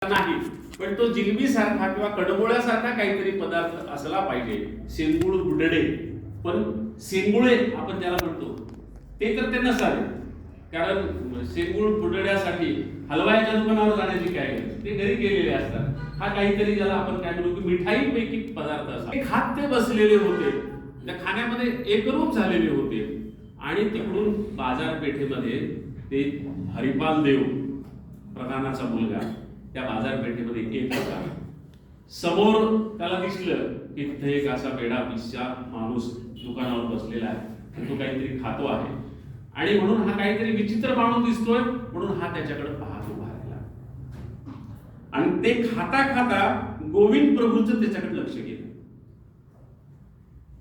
नाही, पण तो जिलबी सारखा किंवा कडबोळ्यासारखा काहीतरी पदार्थ असला पाहिजे. शेंगुळ गुडडे, पण शेंगुळे आपण ज्याला म्हणतो ते तर ते नसावे. कारण शेंगुळ गुडड्यासाठी हलवायच्या दुकानावर जाण्याची काय गरज, ते घरी केलेले असतात. हा काहीतरी ज्याला आपण काय म्हणू की मिठाईपैकी पदार्थ असा ते खात ते बसलेले होते. त्या खाण्यामध्ये एकरूप झालेले होते. आणि तिकडून बाजारपेठेमध्ये ते हरिपाल देव प्रधानाचा मुलगा त्या बाजारपेठेमध्ये येत होता. समोर त्याला दिसलं की तिथे एक असा बेडा पिस्सा माणूस दुकानावर बसलेला आहे. तो काहीतरी खातो आहे आणि म्हणून हा काहीतरी विचित्र माणूस दिसतोय म्हणून हा त्याच्याकडे पाहत उभा राहिला. आणि ते खाता खाता गोविंद प्रभूचं त्याच्याकडे लक्ष गेलं.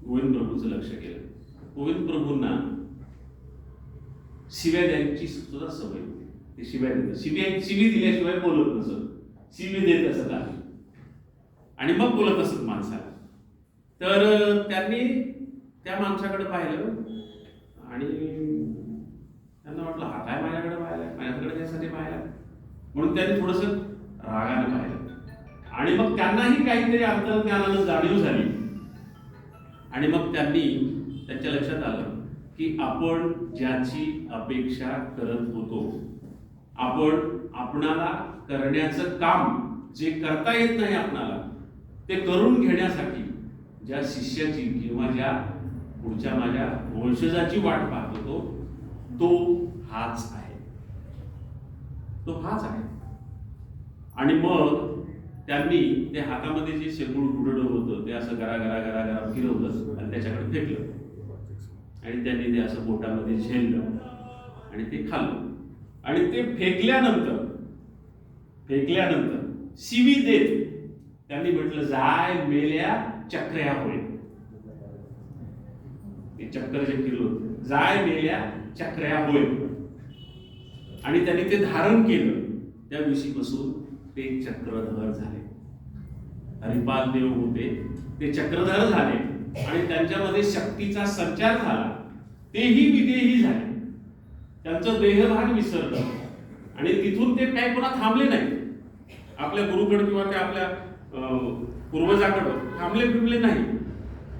गोविंद प्रभूचं लक्ष गेलं. गोविंद प्रभूंना शिव्या द्यायची सुद्धा सवय होती. ते शिव्या देत, शिवी दिल्याशिवाय बोलत नसत, शिवी देत असत आहे आणि मग बोलत असत माणसाला. तर त्यांनी त्या माणसाकडे पाहिलं आणि त्यांना वाटलं हा काय माझ्याकडे पाहिलाय, माझ्याकडे त्यासाठी पाहिला, म्हणून त्यांनी थोडस रागाने पाहिलं. आणि मग त्यांनाही काहीतरी अंतर्ज्ञानानं जाणीव झाली. आणि मग त्यांच्या लक्षात आलं की आपण ज्याची अपेक्षा करत होतो, आपणाला करण्याचं काम जे करता येत नाही आपणाला ते करून घेण्यासाठी ज्या शिष्याची किंवा ज्या पुढच्या माझ्या वंशजाची वाट पाहत होतो तो हाच आहे, तो हाच आहे. आणि मग त्यांनी ते हातामध्ये जे शेंगूळ गुडडं होतं ते असं गरा गरा गरा गरा फिरवलं आणि त्याच्याकडे फेकलं. आणि त्यांनी ते असं बोटामध्ये झेललं आणि ते खाल्लं. आणि ते फेकल्यानंतर शिवी देत त्यांनी म्हटलं, जाय मेल्या चक्र्या होय. ते चक्र जे फिरलं, जाय मेल्या चक्र्या होय. आणि त्यांनी ते धारण केलं. त्या दिवशीपासून ते चक्रधर झाले. हरिपाल देव होते ते चक्रधर झाले आणि त्यांच्यामध्ये शक्तीचा संचार झाला. तेही विदेही झाले. त्यांचं देहभान विसरलं आणि तिथून ते काही पुन्हा थांबले नाही. आपल्या गुरुकडे किंवा ते आपल्या पूर्वजाकडे थांबले फिरले नाही.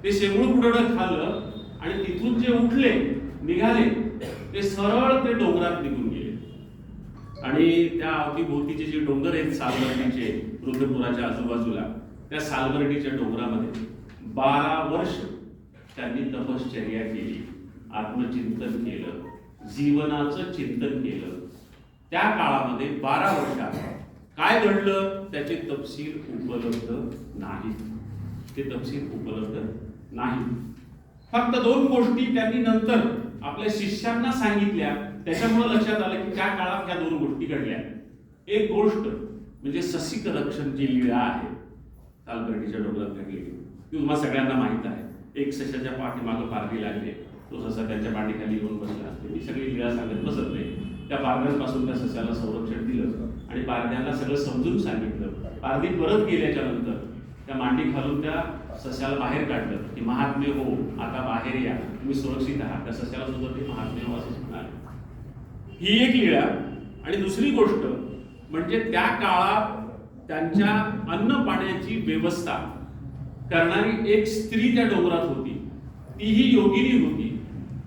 ते शेंगूळ गुडडं खाल्लं आणि तिथून जे उठले निघाले ते सरळ ते डोंगरात निघून गेले. आणि त्या अवतीभोवतीचे जे डोंगर आहेत सालबर्डीचे, रुद्रपुराच्या आजूबाजूला, त्या सालबर्डीच्या डोंगरामध्ये 12 वर्ष त्यांनी तपश्चर्या केली, आत्मचिंतन केलं, जीवनाचं चिंतन केलं. त्या काळामध्ये 12 वर्षात काय घडलं त्याचे तपशील उपलब्ध नाही. ते तपशील उपलब्ध नाही. फक्त 2 गोष्टी त्यांनी नंतर आपल्या शिष्यांना सांगितल्या. त्याच्यामुळे लक्षात आलं की त्या काळात ह्या 2 गोष्टी घडल्या. एक गोष्ट म्हणजे ससिक रक्षण जी लीळा आहे सालबर्डीच्या डोंगरात घडलेली, ती तुम्हाला सगळ्यांना माहित आहे. एक सशाच्या पाठीमागं पारडी लागली, तो ससा त्यांच्या पाठीखाली येऊन बसला असते. मी सगळी लीळा सांगत बसत नाही. त्या पारड्यांपासून त्या सस्याला संरक्षण दिलं आणि पारड्यांना सगळं समजून सांगितलं. पारडी परत गेल्याच्या नंतर त्या मांडी घालून त्या सस्याला बाहेर काढलं की महात्मे हो, आता बाहेर या, तुम्ही सुरक्षित आहात. त्या सस्याला सुद्धा ते महात्मे हो असं म्हणाले. ही एक लीळा. आणि दुसरी गोष्ट म्हणजे त्या काळात त्यांच्या अन्न पाण्याची व्यवस्था करणारी एक स्त्री त्या डोंगरात होती. तीही योगिनी होती.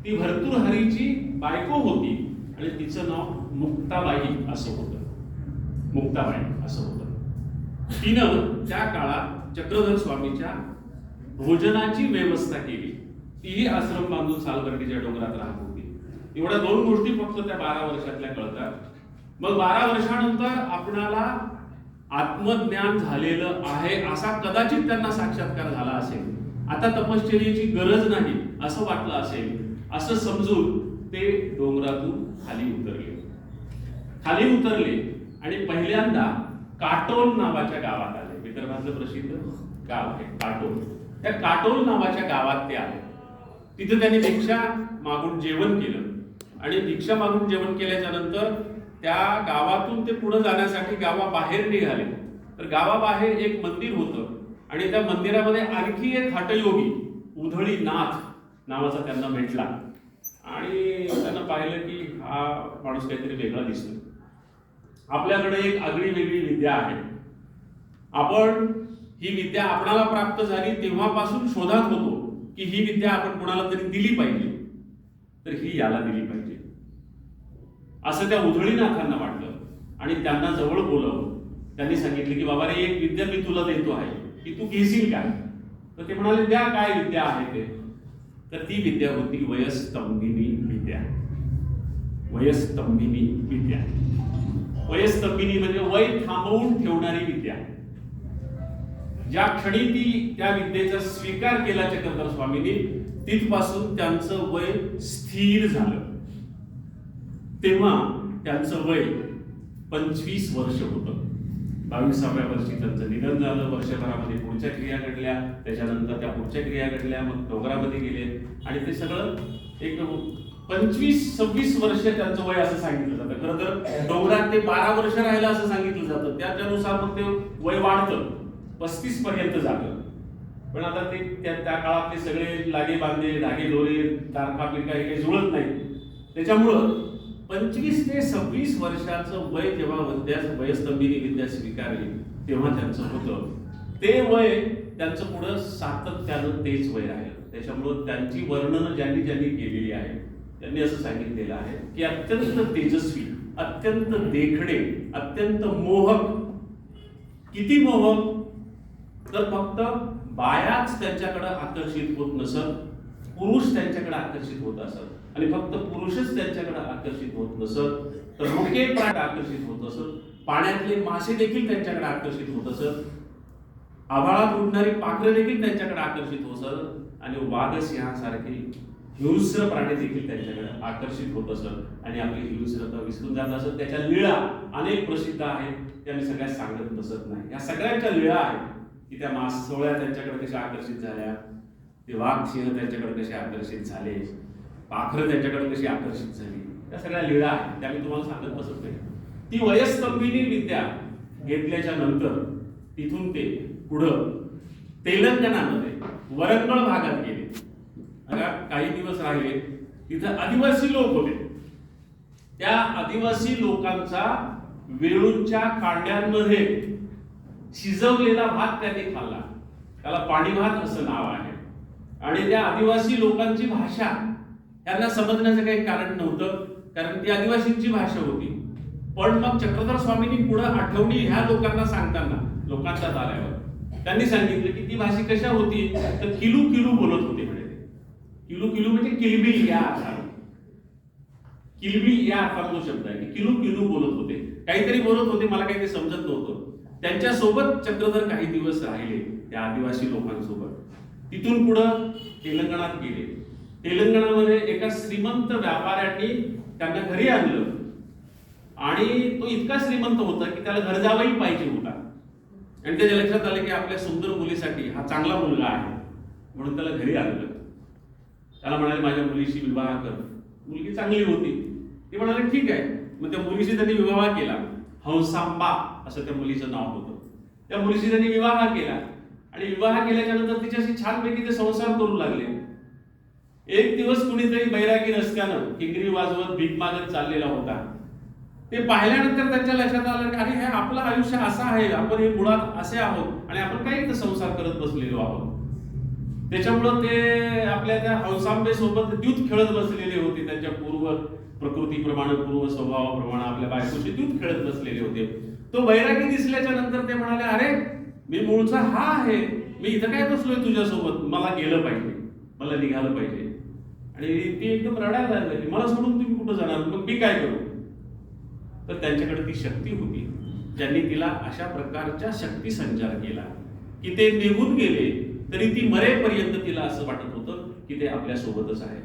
ती भर्तृहरीची बायको होती आणि तिचं नाव मुक्ताबाई असं होतं. मुक्ताबाई असं होतं. तिनं त्या काळात चक्रधर स्वामीच्या भोजनाची व्यवस्था केली. तीही आश्रम बांधून सालबर्डीच्या डोंगरात राहत होती. एवढ्या 2 गोष्टी फक्त त्या 12 वर्षातल्या कळतात. मग 12 वर्षानंतर आपणाला आत्मज्ञान झालेलं आहे असा कदाचित त्यांना साक्षात्कार झाला असेल. आता तपश्चर्येची गरज नाही असं वाटलं असेल. असं समजून ते डोंगरातून खाली उतरले आणि पहिल्यांदा काटोल नावाच्या गावात आले. विदर्भातलं प्रसिद्ध गाव आहे काटोल. त्या काटोल नावाच्या गावात ते आले. तिथे त्यांनी भिक्षा मागून जेवण केलं. आणि भिक्षा मागून जेवण केल्याच्या नंतर त्या गावातून ते पुढे जाण्यासाठी गावाबाहेर निघाले. तर गावाबाहेर एक मंदिर होतं आणि त्या मंदिरामध्ये आणखी एक हठयोगी उधळीनाथ नावाचा त्यांना भेटला. आणि त्यांना पाहिलं की हा माणूस काहीतरी वेगळा दिसतो. आपल्याकडे एक आगळी वेगळी विद्या आहे. आपण ही विद्या आपणाला प्राप्त झाली तेव्हापासून शोधात होतो की ही विद्या आपण कोणाला तरी दिली पाहिजे, तर ही याला दिली पाहिजे असं त्या उधळीनाथांना वाटलं आणि त्यांना जवळ बोलवलं. त्यांनी सांगितले की बाबा रे, एक विद्या मी तुला देतो आहे, की तू घेशील का? तर ते म्हणाले, द्या, काय विद्या आहे ते? तर ती विद्या होती वयस्तंभिनी विद्या. वयस्तंभिनी विद्या, वयस्तंभिनी म्हणजे वय थांबवून ठेवणारी विद्या. ज्या क्षणी ती त्या विद्येचा स्वीकार केला चक्रधर स्वामींनी, तिथपासून त्यांचं वय स्थिर झालं. तेव्हा त्यांचं वय 25 वर्ष होतं. 22व्या वर्षी त्यांचं निधन झालं. वर्षभरामध्ये पुढच्या क्रिया घडल्या, त्याच्यानंतर त्या पुढच्या क्रिया घडल्या, मग डोंगरामध्ये गेले आणि ते सगळं एक 25-26 वर्ष त्यांचं वय असं सांगितलं जातं. खरं तर डोंगरात ते 12 वर्ष राहिलं असं सांगितलं जातं. त्याच्यानुसार मग ते वय वाढतं, 35 पर्यंत जातं. पण आता ते त्या काळातले सगळे लागे बांधे, धागे दोरे, तारखा पिरका हे काही जुळत नाही. त्याच्यामुळं 25 ते 26 वर्षाचं वय जेव्हा वयस्तंभिनी विद्या स्वीकारली तेव्हा त्यांचं होतं. ते वय त्यांचं पुढं सातत्यानं तेच वय राहिलं. त्याच्यामुळं त्यांची वर्णनं ज्यांनी केलेली आहे त्यांनी असं सांगितलेलं आहे की अत्यंत तेजस्वी, अत्यंत देखणे, अत्यंत मोहक. किती मोहक? तर फक्त बायाच त्यांच्याकडे आकर्षित होत नसत, पुरुष त्यांच्याकडे आकर्षित होत असत. आणि फक्त पुरुषच त्यांच्याकडे आकर्षित होत नसत, तर मुके प्राणी आकर्षित होत असत, पाण्यातले मासे देखील त्यांच्याकडे आकर्षित होत असत, आभाळात उडणारी पाखरं देखील त्यांच्याकडे आकर्षित होत असत, आणि वाघ सिंहासारखे हिंस्र प्राणी देखील त्यांच्याकडे आकर्षित होत असत. आणि आपली हिंस्रता विसरून जात असत. त्याच्या लीळा अनेक प्रसिद्ध आहेत, त्या मी सगळ्या सांगत नसत नाही. या सगळ्यांच्या लीळा आहेत की त्या मासोळ्या त्यांच्याकडे कशा आकर्षित झाल्या, ते वाघ सिंह त्यांच्याकडे कसे आकर्षित झाले, पाखरं त्यांच्याकडे कशी आकर्षित झाली, त्या सगळ्या लीळा आहेत, त्या मी तुम्हाला सांगत बसत नाही. ती वयस्तंभिनी विद्या घेतल्याच्या नंतर तिथून ते पुढं तेलंगणामध्ये वरंगळ भागात गेले. काही दिवस राहिले. तिथं आदिवासी लोक होते. त्या आदिवासी लोकांचा वेळूंच्या कांड्यांमध्ये शिजवलेला भात त्यांनी खाल्ला. त्याला पाणी भात असं नाव आहे. आणि त्या आदिवासी लोकांची भाषा त्यांना समजण्याचं काही कारण नव्हतं, कारण ती आदिवासींची भाषा होती. पण मग चक्रधर स्वामींनी पुढे आठवणी ह्या लोकांना सांगताना, लोकांच्या आल्यावर त्यांनी सांगितलं की ती भाषा कशा होती, तर किलू किलू बोलत होते म्हणे. किलू किलू म्हणजे किलबिल या अर्थाने, किलबिल या अर्थात शब्द आहे की किलू किलू बोलत होते, काहीतरी बोलत होते, मला काही ते समजत नव्हतं. त्यांच्यासोबत चक्रधर काही दिवस राहिले त्या आदिवासी लोकांसोबत. तिथून पुढं तेलंगणात गेले. तेलंगणामध्ये एका श्रीमंत व्यापाऱ्यांनी त्यांना घरी आणलं आणि तो इतका श्रीमंत होता की त्याला घर जावंही पाहिजे होता. आणि त्याच्या लक्षात आलं की आपल्या सुंदर मुलीसाठी हा चांगला मुलगा आहे, म्हणून त्याला घरी आणलं. त्याला म्हणाले, माझ्या मुलीशी विवाह कर. मुलगी चांगली होती. ते म्हणाले ठीक आहे. मग त्या मुलीशी त्यांनी विवाह केला. हंसांबा असं त्या मुलीचं नाव होतं. त्या मुलीशी त्यांनी विवाह केला आणि विवाह केल्याच्या नंतर तिच्याशी छानपैकी ते संसार करू लागले. एक दिवस कुणीतरी बैरागी रस्त्यानं किंगरी वाजवत भीक मागत चाललेला होता. ते पाहिल्यानंतर त्यांच्या लक्षात आलं की अरे हे आपलं आयुष्य असं आहे, आपण हे मुळात असे आहोत आणि आपण काही इथं संसार करत बसलेलो आहोत. त्याच्यामुळं ते आपल्या त्या हंसांबे सोबत द्यूत खेळत बसलेले होते. त्यांच्या पूर्व प्रकृतीप्रमाणे, पूर्व स्वभावाप्रमाणे आपल्या बायकोशी द्यूत खेळत बसलेले होते. तो बैरागी दिसल्याच्या नंतर ते म्हणाले, अरे मी मूळचा हा आहे, मी इथं काय बसलोय तुझ्यासोबत, मला गेलं पाहिजे, मला निघालं पाहिजे. आणि ती एकदम रडायला लागली, मला सोडून तुम्ही कुठं जाणार, मग मी काय करू? तर त्यांच्याकडे ती शक्ती होती, ज्यांनी तिला अशा प्रकारच्या शक्ती संचार केला की ते निघून गेले तरी ती मरेपर्यंत तिला असं वाटत होतं की ते आपल्या सोबतच आहे.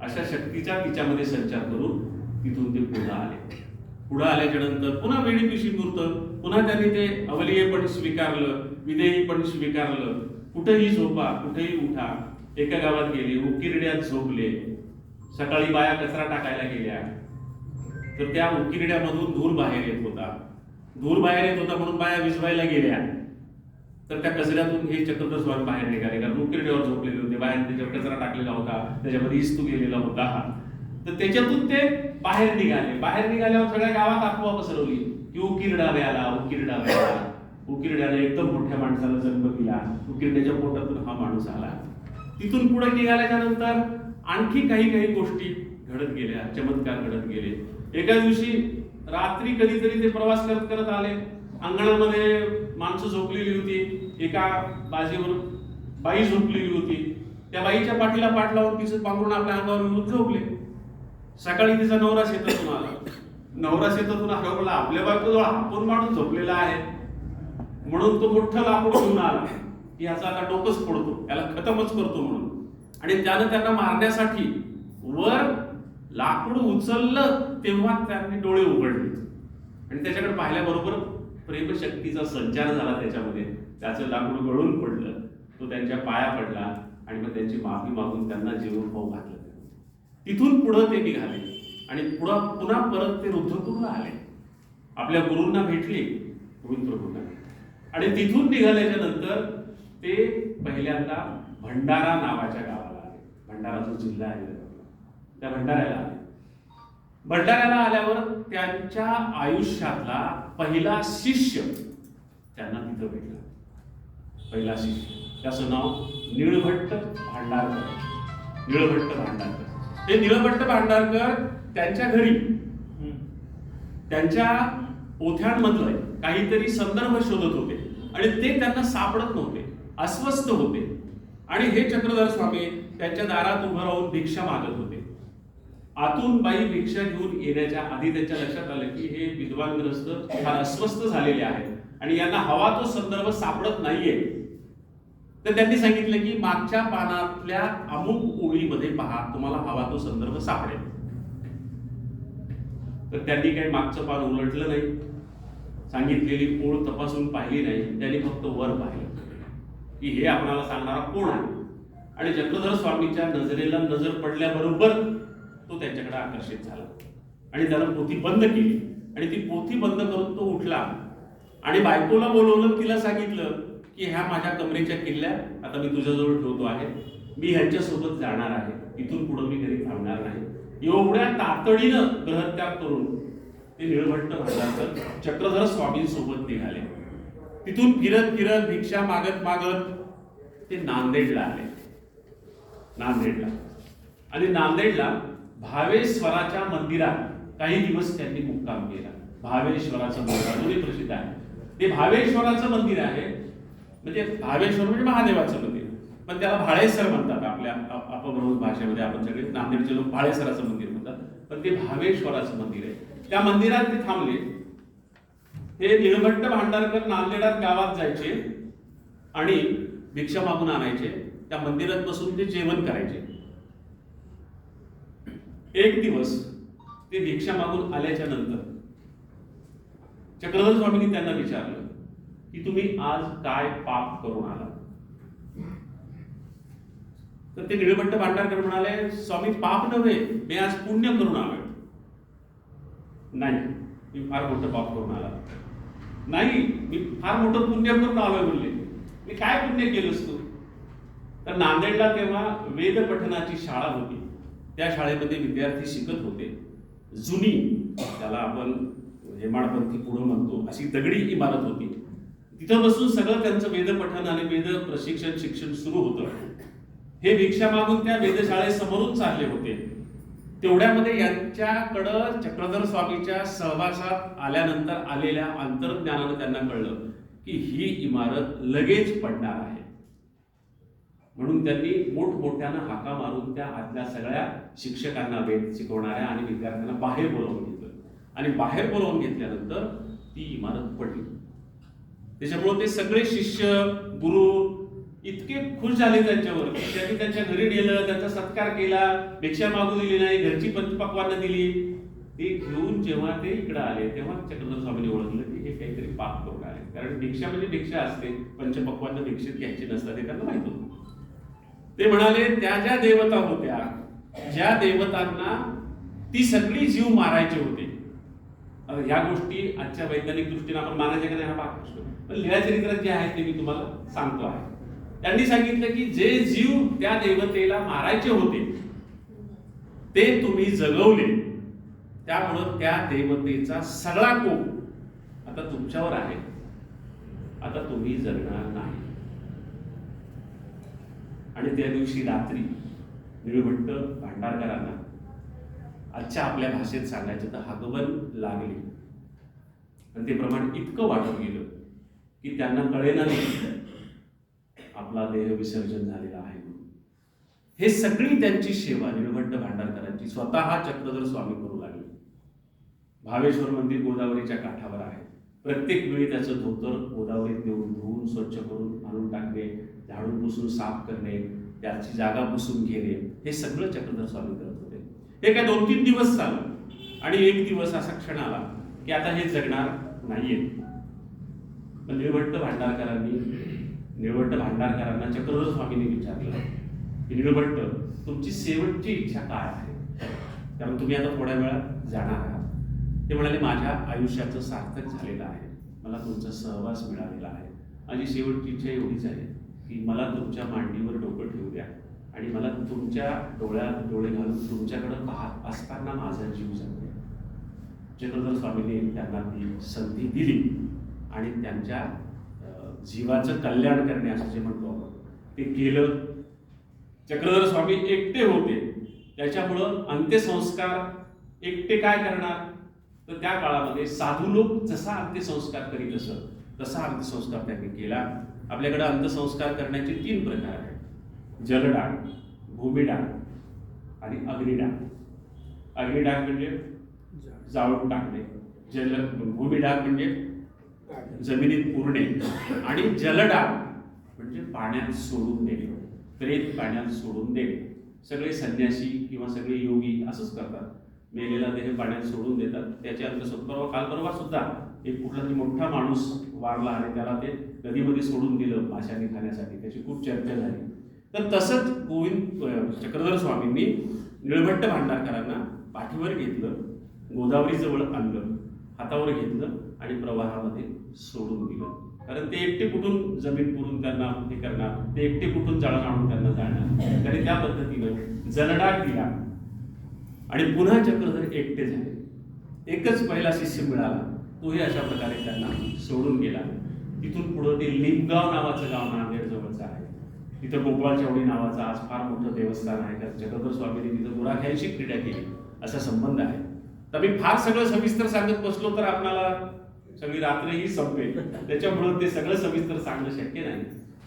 अशा शक्तीचा तिच्यामध्ये संचार करून तिथून ते पुढे आले. पुढे आल्याच्या नंतर पुन्हा वेळी पिशी पुरतं, पुन्हा त्यांनी ते अवलिये पण स्वीकारलं, विदेही पण स्वीकारलं. कुठेही झोपा, कुठेही उठा. एका गावात गेले, उकिरड्यात झोपले. सकाळी बाया कचरा टाकायला गेल्या, तर त्या उकिरड्यामधून धूर बाहेर येत होता. धूर बाहेर येत होता म्हणून बाया विझवायला गेल्या, तर त्या कचऱ्यातून हे चक्रधर स्वामी बाहेर निघाले, कारण उकिरड्यावर झोपलेले होते. बाहेर त्याच्यावर कचरा टाकलेला होता, त्याच्यामध्ये इस्तू गेलेला होता. तर त्याच्यातून ते बाहेर निघाल्यावर सगळ्या गावात अफवा पसरवली की उकिरडा आला. उकिरड्याने एकदम मोठ्या माणसाला जन्म दिला, उकिरड्याच्या पोटातून हा माणूस आला. तिथून पुढे निघाल्याच्या नंतर आणखी काही गोष्टी घडत गेल्या, चमत्कार घडत गेले. एका दिवशी रात्री कधीतरी ते प्रवास करत आले. अंगणामध्ये माणसं झोपलेली होती, एका बाजीवर बाई झोपलेली होती. त्या बाईच्या पाठीला पाठ लावून तिचं पांघरून आपल्या अंगावर येऊन झोपले. सकाळी तिचा नवरा शेतातून आला, मला आपल्या बायकोजवळ हापून माणूस झोपलेला आहे म्हणून तो मोठं लाकूड घेऊन आला की याचा आता डोकंच पडतो, याला खतमच करतो म्हणून. आणि त्यानं त्यांना मारण्यासाठी वर लाकूड उचललं तेव्हा त्यांनी डोळे उघडले आणि त्याच्याकडे पाहिल्याबरोबर प्रेमशक्तीचा संचार झाला त्याच्यामध्ये. त्याचं लाकूड गळून पडलं, तो त्यांच्या पाया पडला आणि मग त्यांची माफी मागून त्यांना जेवण खाऊ घातलं. तिथून पुढं ते निघाले आणि पुन्हा परत ते रुद्रपूरला आले. आपल्या गुरूंना भेटले रुद्रपूरला आणि तिथून निघाल्याच्या नंतर ते पहिल्यांदा भंडारा नावाच्या गावाला आले. भंडारा जो जिल्हा आहे त्या भंडाऱ्याला आले. भंडाऱ्याला आल्यावर त्यांच्या आयुष्यातला पहिला शिष्य त्यांना तिथं भेटला. पहिला शिष्य, त्याचं नाव निळभट्ट भांडारकर. हे निळभट्ट भांडारकर त्यांच्या घरी त्यांच्या पोथ्यांमधलं काहीतरी संदर्भ शोधत होते आणि ते त्यांना सापडत नव्हते, अस्वस्थ होते. आणि हे चक्रधर स्वामी त्यांच्या दारात उभं राहून भिक्षा मागत होते. आतून बाई भिक्षा घेऊन येण्याच्या आधी त्यांच्या लक्षात आलं की हे विद्वान ग्रस्त फार अस्वस्थ झालेले आहेत आणि यांना हवा तो संदर्भ सापडत नाहीये. तर त्यांनी सांगितलं की मागच्या पानातल्या अमुक ओळीमध्ये पहा, तुम्हाला हवा तो संदर्भ सापडेल. तर त्यांनी काही मागचं पान उलटलं नाही, सांगितलेली ओळ तपासून पाहिली नाही, त्यांनी फक्त वर पाहिलं की हे आपणाला सांगणारा कोण आहे. आणि चक्रधर स्वामीच्या नजरेला नजर पडल्याबरोबर तो त्यांच्याकडे आकर्षित झाला आणि त्यानं पोथी बंद केली आणि ती पोथी बंद करून तो उठला आणि बायकोला बोलवलं, तिला सांगितलं की ह्या माझ्या कमरेच्या किल्ल्या आता मी तुझ्याजवळ ठेवतो आहे, मी ह्यांच्यासोबत जाणार आहे, इथून पुढे मी घरी थांबणार नाही. एवढ्या तातडीनं ग्रहत्याग करून ते निळभट्ट भांडारकर चक्रधर स्वामींसोबत निघाले. तिथून फिरत भिक्षा मागत ते नांदेडला आले. आणि नांदेडला भावेश्वराच्या मंदिरात काही दिवस त्यांनी मुक्काम केला. भावेश्वराचं मंदिर अजूनही प्रसिद्ध आहे. ते भावेश्वराचं मंदिर आहे, म्हणजे भावेश्वर म्हणजे महादेवाचं मंदिर, पण त्याला भाळेसर म्हणतात. आपल्या अपभ्रंश भाषेमध्ये आपण सगळे नांदेडचे लोक भाळेसराचं मंदिर म्हणतात, पण ते भावेश्वराचं मंदिर आहे. त्या मंदिरात ते थांबले. हे निळभट्ट भांडारकर नांदेडात गावात जायचे आणि भिक्षा मागून आणायचे. त्या मंदिरात बसून ते जेवण करायचे. एक दिवस ते भिक्षा मागून आल्याच्या नंतर चक्रधर स्वामींनी त्यांना विचारलं की तुम्ही आज काय पाप करून आला. तर ते निळभट्ट भांडारकर म्हणाले, स्वामी पाप नव्हे, मी आज पुण्य करून आलोय. नाही, मी फार मोठं पाप करून आला नाही, मी फार मोठं पुण्य करून आलोय म्हणले. मी काय पुण्य केलंस तू? तर नांदेडला तेव्हा वेद पठणाची शाळा होती. त्या शाळेमध्ये विद्यार्थी शिकत होते. जुनी, त्याला आपण हेमाडपंथी पुढं म्हणतो, अशी दगडी इमारत होती. तिथं बसून सगळं त्यांचं वेद पठण आणि वेद प्रशिक्षण शिक्षण सुरू होतं. हे भिक्षा मागून त्या वेधशाळेसमोरून चालले होते. तेवढ्यामध्ये यांच्याकडं चक्रधर स्वामीच्या सहवासात आल्यानंतर आलेल्या अंतर्ज्ञानानं त्यांना कळलं की ही इमारत लगेच पडणार आहे. म्हणून त्यांनी मोठमोठ्यानं हाका मारून त्या आतल्या सगळ्या शिक्षकांना वेद शिकवणाऱ्या आणि विद्यार्थ्यांना बाहेर बोलावून घेतलं आणि बाहेर बोलावून घेतल्यानंतर ती इमारत पडली. त्याच्यामुळे ते सगळे शिष्य गुरु इतके खुश झाले त्यांच्यावर, त्यांनी त्यांच्या घरी नेलं, त्यांचा सत्कार केला, भिक्षा मागू दिली नाही, घरची पंचपक्वान्न दिली. ते घेऊन जेव्हा ते इकडे आले तेव्हा चक्रधर स्वामींनी ओळखलं की हे काहीतरी पाप करून आले. कारण भिक्षा म्हणजे भिक्षा असते, पंचपक्वान्न भिक्षेत घ्यायची नसतात हे त्यांना माहित होतं. ते म्हणाले, त्या ज्या देवता होत्या, ज्या देवतांना ती सगळी जीव मारायचे होते. ह्या गोष्टी आजच्या वैज्ञानिक दृष्टीने आपण मानायच्या का नाही हा भाग प्रश्न, पण लीळाचरित्रात जे आहे ते मी तुम्हाला सांगतो आहे. त्यांनी सांगितलं की जे जीव त्या देवतेला मारायचे होते ते तुम्ही जगवले त्यामुळं त्या देवतेचा सगळा कोप आता तुमच्यावर आहे. आता तुम्ही जगणार नाही. आणि त्या दिवशी रात्री निळभट्ट भांडारकरांना आजच्या आपल्या भाषेत सांगायचं तर हागवण लागली. आणि ते प्रमाण इतकं वाढत गेलं की त्यांना कळेना नाही आपला देह विसर्जन झालेला आहे. हे सगळी त्यांची सेवा निळभट्ट भांडारकरांची स्वतः चक्रधर स्वामी करू लागले. भावेश्वर मंदिर गोदावरीच्या काठावर आहे. प्रत्येक वेळी त्याचं धोतर गोदावरीत नेऊन धुवून स्वच्छ करून आणून टाकणे, झाडून पुसून साफ करणे, त्याची जागा पुसून घेणे, हे सगळं चक्रधर स्वामी करत होते. हे काय 2-3 दिवस चाललं आणि एक दिवस असा क्षण आला की आता हे जगणार नाहीये. पण निळभट्ट भांडारकरांना चक्रधर स्वामींनी विचारलं की निळभट्ट, तुमची शेवटची इच्छा काय आहे? कारण तुम्ही आता थोड्या वेळात जाणार आहात. ते म्हणाले, माझ्या आयुष्याचं सार्थक झालेलं आहे, मला तुमचा सहवास मिळालेला आहे. माझी शेवटची इच्छा एवढीच आहे की मला तुमच्या मांडीवर डोकं ठेवू द्या आणि मला तुमच्या डोळ्यात डोळे घालून तुमच्याकडे पाहत असताना माझा जीव जगतो. चक्रधर स्वामींनी त्यांना ती संधी दिली आणि त्यांच्या जीवाचं कल्याण करणे असं जे म्हणतो ते केलं. चक्रधर स्वामी एकटे होते, त्याच्यामुळं अंत्यसंस्कार एकटे काय करणार? तर त्या काळामध्ये साधू लोक जसा अंत्यसंस्कार करीत असत तसा अंत्यसंस्कार त्यांनी केला. आपल्याकडे अंत्यसंस्कार करण्याचे 3 प्रकार आहेत: जलडाग, भूमिडाग आणि अग्निडाग. अग्निडाग म्हणजे जाळून टाकणे, भूमिडाग म्हणजे जमिनीत पुरणे आणि जलडाग म्हणजे पाण्यात सोडून देणे, प्रेत पाण्यात सोडून देणे. सगळे संन्यासी किंवा सगळे योगी असंच करतात. मेलेला देह पाण्यात सोडून देतात. त्याच्या अंतर्गत कालपरवा सुद्धा एक कुठला तरी मोठा माणूस वारला आणि त्याला ते नदीमध्ये सोडून दिलं माशांनी खाण्यासाठी. त्याची खूप चर्चा झाली. तर तसंच चक्रधर स्वामींनी निळभट्ट भांडारकरांना पाठीवर घेतलं, गोदावरीजवळ आणलं, हातावर घेतलं आणि प्रवाहामध्ये सोडून दिलं. कारण ते एकटे कुठून जमीन पुरून त्यांना हे करणार, ते एकटे कुठून जाळं आणून त्यांना जाळणार. तरी त्या पद्धतीनं जलडाग दिला आणि पुन्हा चक्रधर एकटे झाले. एकच पहिला शिष्य मिळाला, तोही अशा प्रकारे त्यांना सोडून गेला. तिथून पुढं ते लिंबगाव नावाचं गाव नांदेड जवळचं आहे. तिथं गोपाळ चौडी नावाचं आज फार मोठं देवस्थान आहे. कारण चक्रधर स्वामींनी तिथं गुराख्यांशी क्रीडा केली असा संबंध आहे. तर मी फार सगळं सविस्तर सांगत बसलो तर आपणाला सगळी रात्रही संपेल, त्याच्यामुळं ते सगळं सविस्तर सांगणं शक्य नाही.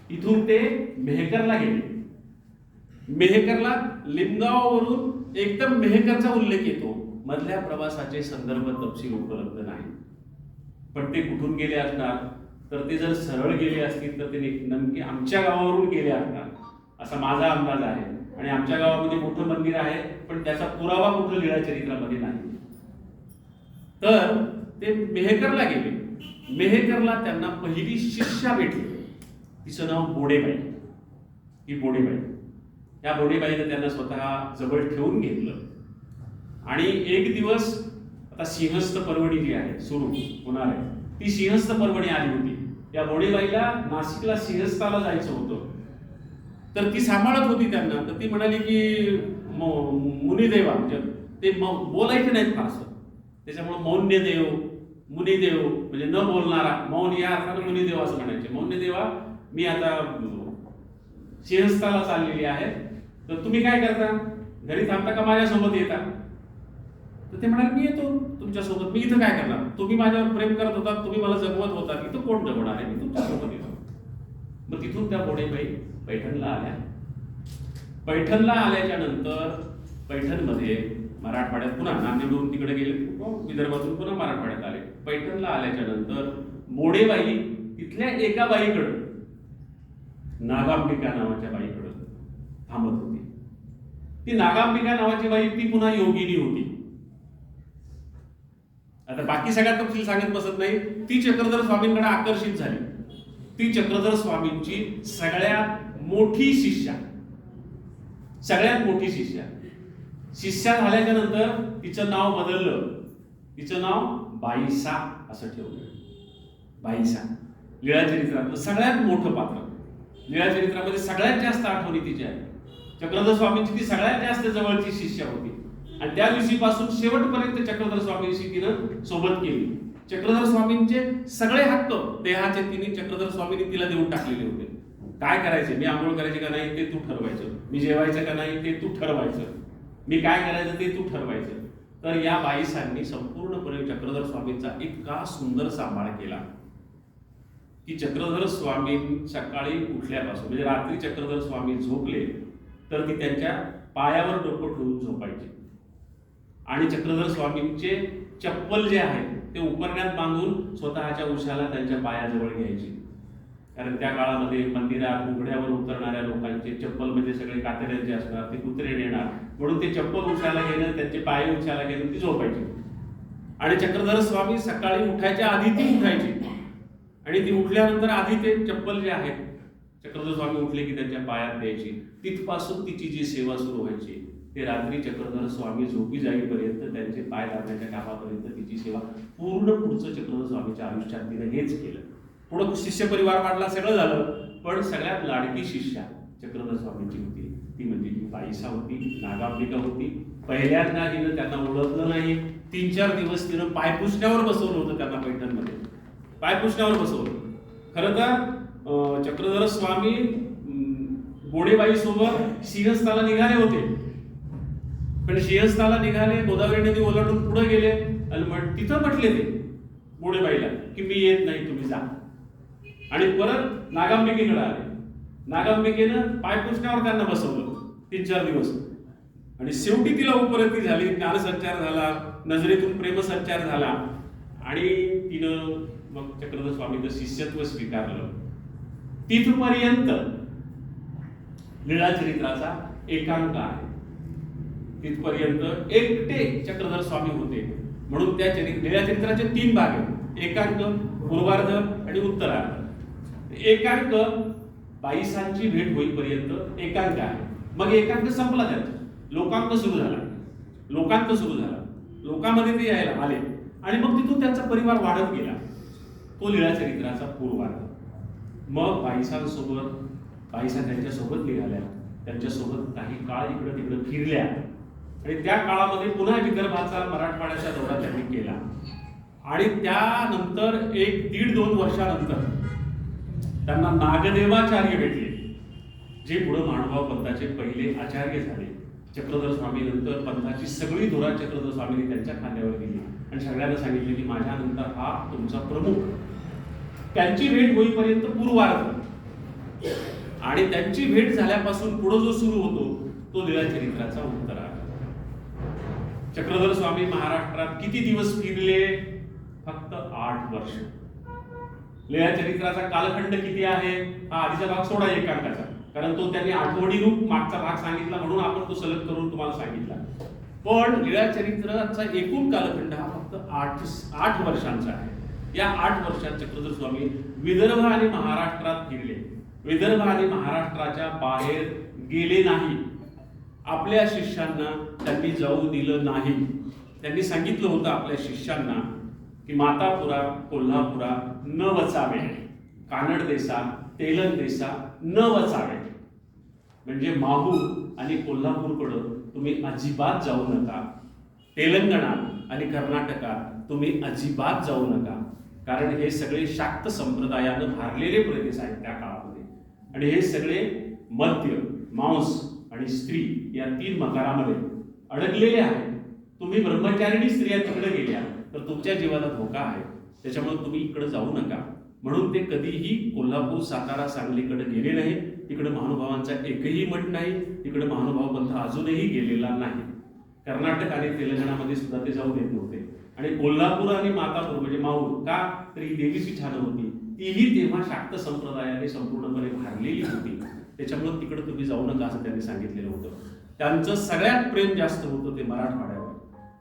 इथून ते मेहकरला गेले. मेहकरला लिंबगाववरून एकदम मेहकरचा उल्लेख येतो. मधल्या प्रवासाचे संदर्भ तपशील उपलब्ध नाही. पण ते कुठून गेले असणार? तर ते जर सरळ गेले असतील तर ते नेमके आमच्या गावावरून गेले असणार असा माझा अंदाज आहे. आणि आमच्या गावामध्ये मोठं मंदिर आहे, पण त्याचा पुरावा कुठं लीळा चरित्रामध्ये नाही. तर ते मेहकरला गेले. मेहकरला त्यांना पहिली शिष्या भेटली. तिचं नाव बोडेबाई. ही बोडेबाई, या बोडेबाईने त्यांना स्वतः जवळ ठेवून घेतलं. आणि एक दिवस आता सिंहस्थ पर्वणी जी आहे सुरू होणार आहे, ती सिंहस्थ पर्वणी आली होती. या बोडेबाईला नाशिकला सिंहस्थाला जायचं होतं. तर ती सांभाळत होती त्यांना. तर ती म्हणाली की मुनिदेवा, म्हणजे ते बोलायचे नाहीत फारसं, त्याच्यामुळे मौन्यदेव, मुनिदेव म्हणजे न बोलणारा, मौन या अर्थानं मुनिदेव असं म्हणायचे. मौन्यदेवा, मी आता सिंहस्थाला चाललेली आहे, तर तुम्ही काय करता? घरी थांबता का माझ्यासोबत येता? तर ते म्हणाले, मी येतो तुमच्यासोबत. मी इथं काय करणार? तुम्ही माझ्यावर प्रेम करत होता, तुम्ही मला जगवत होता, इथं कोण जगवणार आहे? मी तुमच्यासोबत येतो. मग तिथून त्या बोडेबाई पैठणला आल्या. पैठणला आल्याच्या नंतर पैठणमध्ये मराठवाड्यात पुन्हा नांदेडवरून तिकडे गेले, विदर्भातून पुन्हा मराठवाड्यात आले. पैठणला आल्याच्या नंतर बोडेबाई तिथल्या एका बाईकडं, नागांबिका नावाच्या बाईकडं थांबत होती. ती नागांबिका नावाची बाई ती पुन्हा योगिनी होती. आता बाकी सगळ्या तपशील सांगत बसत नाही. ती चक्रधर स्वामींकडे आकर्षित झाली. ती चक्रधर स्वामींची सगळ्यात मोठी शिष्या, सगळ्यात मोठी शिष्या. शिष्या झाल्याच्या नंतर तिचं नाव बदललं. तिचं नाव बाईसा असं ठेवलं. बाईसा लीळा चरित्रातलं सगळ्यात मोठं पात्र. लीळा चरित्रामध्ये सगळ्यात जास्त आठवणी तिच्या आहेत. चक्रधर स्वामींची ती सगळ्यात जास्त जवळची शिष्या होती. आणि त्या दिवशीपासून शेवटपर्यंत चक्रधर स्वामींशी तिनं सोबत केली. चक्रधर स्वामींचे सगळे हक्क देहाचे तिने चक्रधर स्वामींनी तिला देऊन टाकलेले होते. काय करायचे, मी आंघोळ करायचे का नाही ते तू ठरवायचं, मी जेवायचं का नाही ते तू ठरवायचं, मी काय करायचं ते तू ठरवायचं. तर या बाईसांनी संपूर्णपणे चक्रधर स्वामींचा इतका सुंदर सांभाळ केला की चक्रधर स्वामी सकाळी उठल्यापासून म्हणजे रात्री चक्रधर स्वामी झोपले तर ती त्यांच्या पायावर डोकं ठेवून झोपायची. आणि चक्रधर स्वामींचे चप्पल जे आहे ते उपरण्यात बांधून स्वतःच्या उशाला त्यांच्या पायाजवळ घ्यायची. कारण त्या काळामध्ये मंदिरात उघड्यावर उतरणाऱ्या लोकांचे चप्पल म्हणजे सगळे कातड्यांचे असणार, ते कुत्रे नेणार, म्हणून ते चप्पल उशाला घेणं, त्यांचे पाय उशाला घेणं, ती झोपायची. आणि चक्रधर स्वामी सकाळी उठायच्या आधी ती उठायची आणि ती उठल्यानंतर आधी ते चप्पल जे आहेत चक्रधर स्वामी उठले की त्यांच्या पायात द्यायची. तिथपासून तिची जी सेवा सुरू व्हायची ते रात्री चक्रधर स्वामी झोपी जाईपर्यंत त्यांचे पाय दाबण्याच्या कामापर्यंत तिची सेवा पूर्ण पुढचं चक्रधर स्वामीच्या आयुष्यात तिने हेच केलं. पुढं शिष्य परिवार वाढला, सगळं झालं, पण सगळ्यात लाडकी शिष्या चक्रधर स्वामींची होती ती म्हणजे ही बाईसा होती, नागांबिका होती. पहिल्यांदा तिनं त्यांना ओळखलं नाही. 3-4 दिवस तिनं पायपुसण्यावर बसवलं होतं त्यांना पैठणमध्ये, पायपुसण्यावर बसवलं. खरं तर चक्रधर स्वामी गोडेबाई सोबत सिंहस्थाला निघाले होते, पण सिंहस्थाला निघाले, गोदावरी नदी ओलांडून पुढे गेले आणि तिथं म्हटले ते गोडेबाईला की मी येत नाही, तुम्ही जा. आणि परत नागांबिकेकडे आले. नागांबिकेनं पायपुसण्यावर त्यांना बसवलं 3-4 दिवस आणि शेवटी तिला उपरती झाली, ज्ञानसंचार झाला, नजरेतून प्रेमसंचार झाला आणि तिनं मग चक्रधर स्वामींचं शिष्यत्व स्वीकारलं. तिथपर्यंत लीळाचरित्राचा एकांक आहे. तिथपर्यंत एकटे चक्रधर स्वामी होते. म्हणून त्या लीळाचरित्राचे 3 भाग आहेत, एकांक, पूर्वार्ध आणि उत्तरार्ध. एकांक बाईसांची भेट होईपर्यंत एकांक आहे. मग एकांक संपला, त्याचा लोकांक सुरू झाला. लोकांमध्ये ते यायला आले आणि मग तिथून त्यांचा परिवार वाढत गेला. तो लीळाचरित्राचा पूर्वार्ध. मग बाईसा त्यांच्यासोबत निघाल्या, त्यांच्यासोबत काही काळ इकडं तिकडं फिरल्या आणि त्या काळामध्ये पुन्हा विदर्भाचा मराठवाड्याचा दौरा त्यांनी केला. आणि त्यानंतर 1-1.5-2 वर्षानंतर त्यांना नागदेवाचार्य भेटले, जे पुढे महानुभाव पंथाचे पहिले आचार्य झाले. चक्रधर स्वामी नंतर पंथाची सगळी धुरा चक्रधर स्वामींनी त्यांच्या खांद्यावर दिली आणि सगळ्यांना सांगितले की माझ्यानंतर हा तुमचा प्रमुख. त्यांची भेट होईपर्यंत पूर्वार्ध आणि त्यांची भेट झाल्यापासून पुढे जो सुरू होतो तो लीळाचरित्राचा उत्तरार्ध. चक्रधर स्वामी महाराष्ट्रात किती दिवस फिरले? फक्त 8 वर्ष. लीळाचरित्राचा कालखंड किती आहे? हा आधीचा भाग सोडा एकांकाचा, कारण तो त्यांनी आठवडी रूप मागचा भाग सांगितला म्हणून आपण तो सलग करून तुम्हाला सांगितला. पण लीळाचरित्राचा एकूण कालखंड हा फक्त 8 वर्षांचा आहे. या 8 वर्षात चक्रधर स्वामी विदर्भ आणि महाराष्ट्रात फिरले. विदर्भ आणि महाराष्ट्राच्या बाहेर गेले नाही. आपल्या शिष्यांना त्यांनी जाऊ दिलं नाही. त्यांनी सांगितलं होतं आपल्या शिष्यांना की मातापुरा कोल्हापुरा न वचावे, कानड देसा तेलंग देसा न वचावे. म्हणजे माहूर आणि कोल्हापूरकडं तुम्ही अजिबात जाऊ नका. तेलंगणा आणि कर्नाटकात तुम्ही अजिबात जाऊ नका, कारण हे सगळे शाक्त संप्रदायानं भारलेले प्रदेश आहेत त्या काळामध्ये. आणि हे सगळे मद्य, मांस आणि स्त्री या 3 मकारामध्ये अडकलेले आहेत. तुम्ही ब्रह्मचारिणी स्त्रिया तिकडे गेल्या तर तुमच्या जीवाला धोका आहे, त्याच्यामुळे तुम्ही इकडे जाऊ नका. म्हणून ते कधीही कोल्हापूर, सातारा, सांगलीकडे गेले नाही. तिकडे महानुभावांचा एकही मठ नाही. तिकडे महानुभाव पंथ अजूनही गेलेला नाही. कर्नाटक आणि तेलंगणामध्ये सुद्धा ते जाऊ देत नव्हते. आणि कोल्हापूर आणि मातापूर म्हणजे माहूर का तर ही देवीची ठाणं होती, तीही तेव्हा शाक्त संप्रदायाने संपूर्णपणे भारलेली होती. त्याच्यामुळे तिकडे तुम्ही जाऊ नका असं त्यांनी सांगितलेलं होतं. त्यांचं सगळ्यात प्रेम जास्त होतं ते मराठवाड्यावर.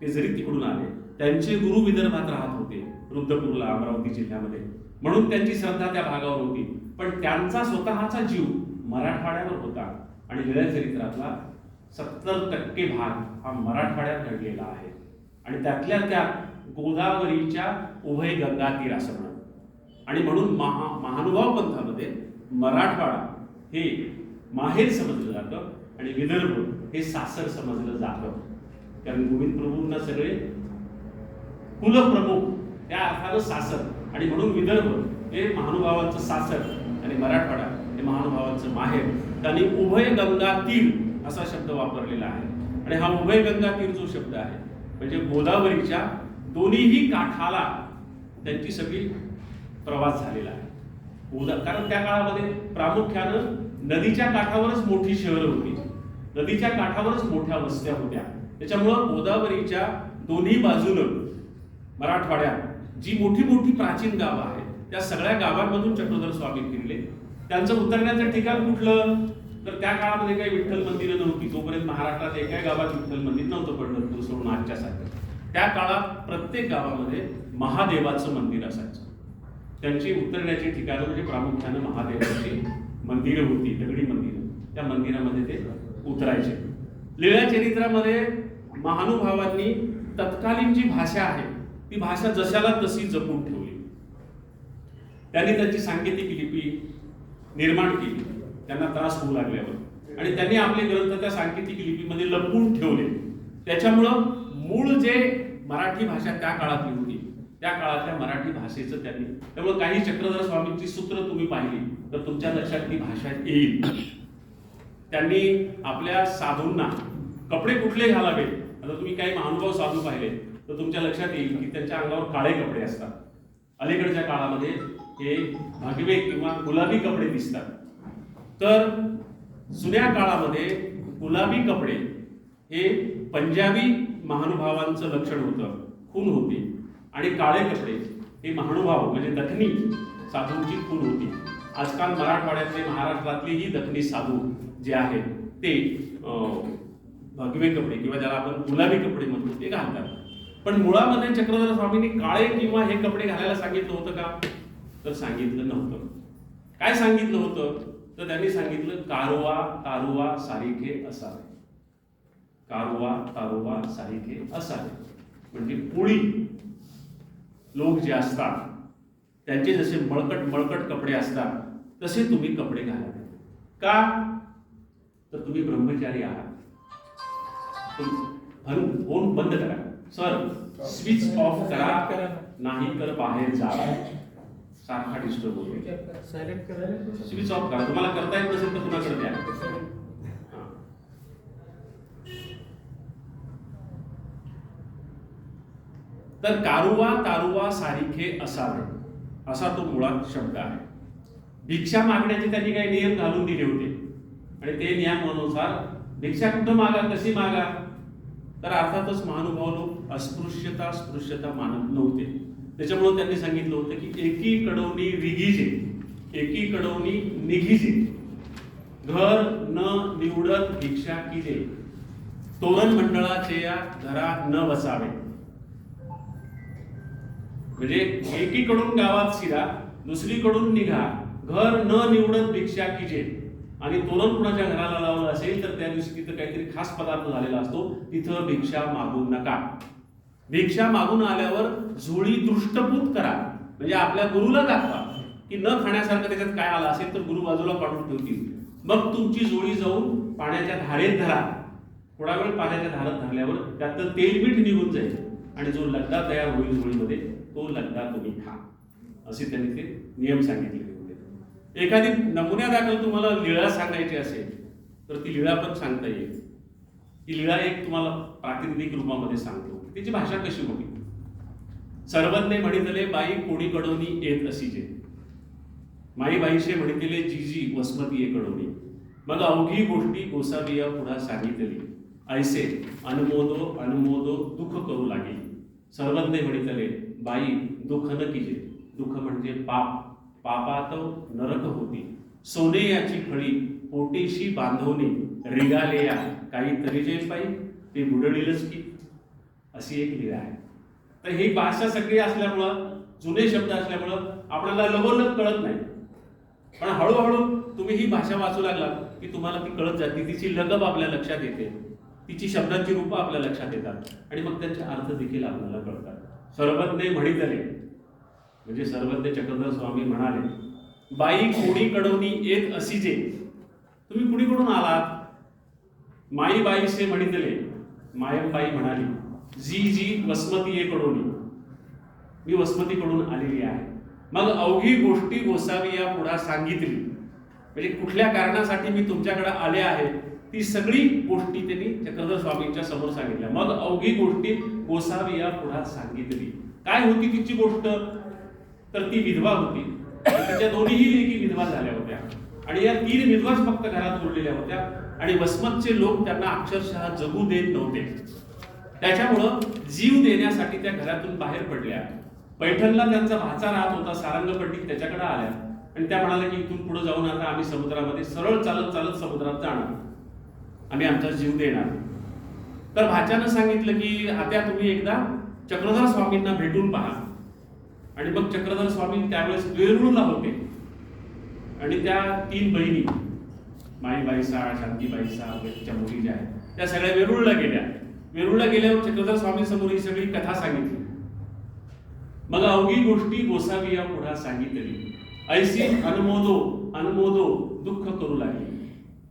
ते जरी तिकडून आले, त्यांचे गुरु विदर्भात राहत होते, रुद्रपूरला, अमरावती जिल्ह्यामध्ये, म्हणून त्यांची श्रद्धा त्या भागावर होती. पण त्यांचा स्वतःचा जीव मराठवाड्यावर होता. आणि लीळाचरित्रातला 70% भाग हा मराठवाड्यात घडलेला आहे. आणि त्यातल्या त्यात गोदावरीच्या उभय गंगा तीर असं म्हणत. आणि म्हणून महानुभाव पंथामध्ये मराठवाडा हे माहेर समजलं जातं आणि विदर्भ हे सासर समजलं जातं. कारण गोविंद प्रभूंना सगळे कुलप्रमुख त्या अर्थानं सासर, आणि म्हणून विदर्भ हे महानुभावांचं सासर आणि मराठवाडा हे महानुभावांचं माहेर. त्यांनी उभय गंगा तीर असा शब्द वापरलेला आहे. आणि हा उभय गंगा तीर जो शब्द आहे म्हणजे गोदावरीच्या दोन्हीही काठाला त्यांची सगळी प्रवास झालेला आहे. कारण त्या काळामध्ये प्रामुख्यानं नदीच्या काठावरच मोठी शहरं होती, नदीच्या काठावरच मोठ्या वस्त्या होत्या. त्याच्यामुळं गोदावरीच्या दोन्ही बाजूनं मराठवाड्यात जी मोठी मोठी प्राचीन गावं आहेत त्या सगळ्या गावांमधून चक्रधर स्वामी फिरले. त्यांचं उतरण्याचं ठिकाण कुठलं, तर त्या काळामध्ये काही विठ्ठल मंदिरं नव्हती. तोपर्यंत महाराष्ट्रात एकाही गावात विठ्ठल मंदिर नव्हतं, पंढरपूर सोडून आजच्यासारखं. त्या काळात प्रत्येक गावामध्ये महादेवाचं मंदिर असायचं. त्यांची उतरण्याची ठिकाणं म्हणजे प्रामुख्यानं महादेवाची मंदिरं होती, दगडी मंदिरं. त्या मंदिरामध्ये ते उतरायचे. लीळा चरित्रामध्ये महानुभावांनी तत्कालीन जी भाषा आहे ती भाषा जशाला तशी जपून ठेवली. त्यांनी त्यांची सांकेतिक लिपी निर्माण केली त्यांना त्रास होऊ लागल्यावर, आणि त्यांनी आपले ग्रंथ त्या सांकेतिक लिपीमध्ये लपवून ठेवले. त्याच्यामुळं मूळ जे मराठी भाषा त्या काळातली होती त्या काळातल्या मराठी भाषेचं त्यांनी, त्यामुळे काही चक्रधर स्वामींची सूत्र तुम्ही पाहिली तर तुमच्या लक्षात ती भाषा येईल. त्यांनी आपल्या साधूंना कपडे कुठले घालावे, आता तुम्ही काही महानुभाव साधू पाहिले तर तुमच्या लक्षात येईल की त्यांच्या अंगावर काळे कपडे असतात. अलीकडच्या काळामध्ये हे भगवे किंवा गुलाबी कपडे दिसतात. तर जुन्या काळामध्ये गुलाबी कपडे हे पंजाबी महानुभावांचं लक्षण होतं, खून होती. आणि काळे कपडे हे महानुभाव म्हणजे दखनी साधूंची खून होती. आजकाल मराठवाड्यातले महाराष्ट्रातलेही दखनी साधू जे आहेत ते भगवे कपडे किंवा ज्याला आपण गुलाबी कपडे म्हणतो ते घालतात. पण मुळामध्ये चक्रधर स्वामींनी काळे किंवा हे कपडे घालायला सांगितलं होतं का, तर सांगितलं नव्हतं. काय सांगितलं होतं तर त्यांनी सांगितलं कारवा तारुवा सारिखे असावे. कारवा तारुवा सारिखे असावे म्हणजे कोळी लोक जे असतात त्यांचे जसे मळकट मळकट कपडे असतात तसे तुम्ही कपडे घालावे. का, तर तुम्ही ब्रह्मचारी आहात. फोन बंद करा सर, स्विच ऑफ करा, नाही तर बाहेर जा. सारखा डिस्टर्ब होतो. सायलेंट करा, स्विच ऑफ करा. तुम्हाला करता येत नसेल तर कुणाकडे द्या. तर कारुवा तारुवा सारिखे असावे असा तो मुळात शब्द आहे. भिक्षा मागण्याचे त्यांनी काही नियम घालून दिले होते आणि ते नियमानुसार भिक्षा कुठं मागा, कशी मागा, तर अर्थातच महानुभाव लोक अस्पृश्यता स्पृश्यता मानत नव्हते. त्याच्यामुळे त्यांनी सांगितलं होतं की एकी कडवणी रिगीजे, एकी कडवणी निघीजे, घर न निवडत भिक्षा कीजे, तोरण मंडळाचे या घरा न बसावे. म्हणजे एकीकडून गावात शिरा, दुसरीकडून निघा, घर न निवडत भिक्षा कीजे. आणि तोरण कुणाच्या घराला लावलं असेल तर त्या दिवशी तिथं काहीतरी खास पदार्थ झालेला असतो, तिथं भिक्षा मागू नका. भिक्षा मागून आल्यावर झोळी दृष्टपूत करा, म्हणजे आपल्या गुरुला दाखवा की न खाण्यासारखं त्याच्यात काय आलं असेल तर गुरु बाजूला काढून ठेवतील. मग तुमची झोळी जाऊन पाण्याच्या धारेत धरा. थोडा वेळ पाण्याच्या धारात धरल्यावर त्यातलं तेलमीठ निघून जाईल आणि जो लगदा तयार होईल झोळीमध्ये तो लगदा तुम्ही खा. असे त्यांनी ते नियम सांगितलेले होते. एखादी नमुन्यादाखल तुम्हाला लीळा सांगायची असेल तर ती लीळा पण सांगता येईल. ती लीळा एक तुम्हाला प्रातिनिधिक रूपामध्ये सांगतो. त्याची भाषा कशी होती. सर्वज्ञ म्हणितले बाई कोणी कडोनी येत असीजे, माई बाईशे म्हणितले जीजी वसमती ये कडोनी, मग अवघी गोष्टी गोसाविया पुढा सांगितली, ऐसे अनुमोदो अनुमोदो दुःख करू लागे. सर्वज्ञ म्हणितले बाई दुःख न कीजे, दुःख म्हणजे पाप, पापात नरक होती, सोने याची फळी पोटेशी बांधवणे, रिगाले या काही तरी जे पाई ते बुडळीलच की. अशी एक लीळा आहे. तर ही भाषा सगळी असल्यामुळं, जुने शब्द असल्यामुळं आपल्याला लगोलग कळत नाही. पण हळूहळू तुम्ही ही भाषा वाचू लागला की तुम्हाला ती कळत जाते, तिची लगब आपल्या लक्षात येते, तिची शब्दांची रूपं आपल्या लक्षात येतात आणि मग त्यांचे अर्थ देखील आपल्याला कळतात. सर्वज्ञ म्हणितले म्हणजे सर्वज्ञ चक्रधर स्वामी म्हणाले बाई कोणी कडवणी येत असीजे, तुम्ही कुणीकडून आलात. माई बाईसे म्हणितले मायमबाई म्हणाली, जी वसमतीकडून, मी वसमतीकडून आलेली आहे. मग अवघी गोष्टी गोसावी या पुढा सांगितली. म्हणजे कुठल्या कारणासाठी मी तुमच्याकडे आले आहे ती सगळी गोष्टी त्यांनी चक्रधर स्वामींच्या समोर सांगितल्या. मग अवघी गोष्टी गोसावी या पुढा सांगितली. काय होती तिची गोष्ट? तर ती विधवा होती. तिच्या दोन्हीही लेकी विधवा झाल्या होत्या आणि या 3 विधवाच फक्त घरात उरलेल्या होत्या आणि वसमतचे लोक त्यांना अक्षरशः जगू देत नव्हते. त्याच्यामुळं जीव देण्यासाठी त्या घरातून बाहेर पडल्या. पैठणला त्यांचा भाचा राहत होता, सारंग पंडित त्याच्याकडे आल्या आणि त्या म्हणाल्या की इथून पुढे जाऊन आता आम्ही समुद्रामध्ये सरळ चालत चालत समुद्रात जाणार, आम्ही आमचा जीव देणार. तर भाच्यानं सांगितलं की आता तुम्ही एकदा चक्रधर स्वामींना भेटून पहा. आणि मग चक्रधर स्वामी त्यावेळेस वेरूळला होते आणि त्या 3 बहिणी माईबाई साळ, शांतीबाई साळ, त्यांच्या मुली ज्या आहेत त्या सगळ्या वेरूळला गेल्या. वेरूळला गेल्यावर चक्रधर स्वामी समोर ही सगळी कथा सांगितली. मग अवघी गोष्टी गोसावी या पुढा सांगितली. ऐसी अनुमोदो दुःख करू लागली.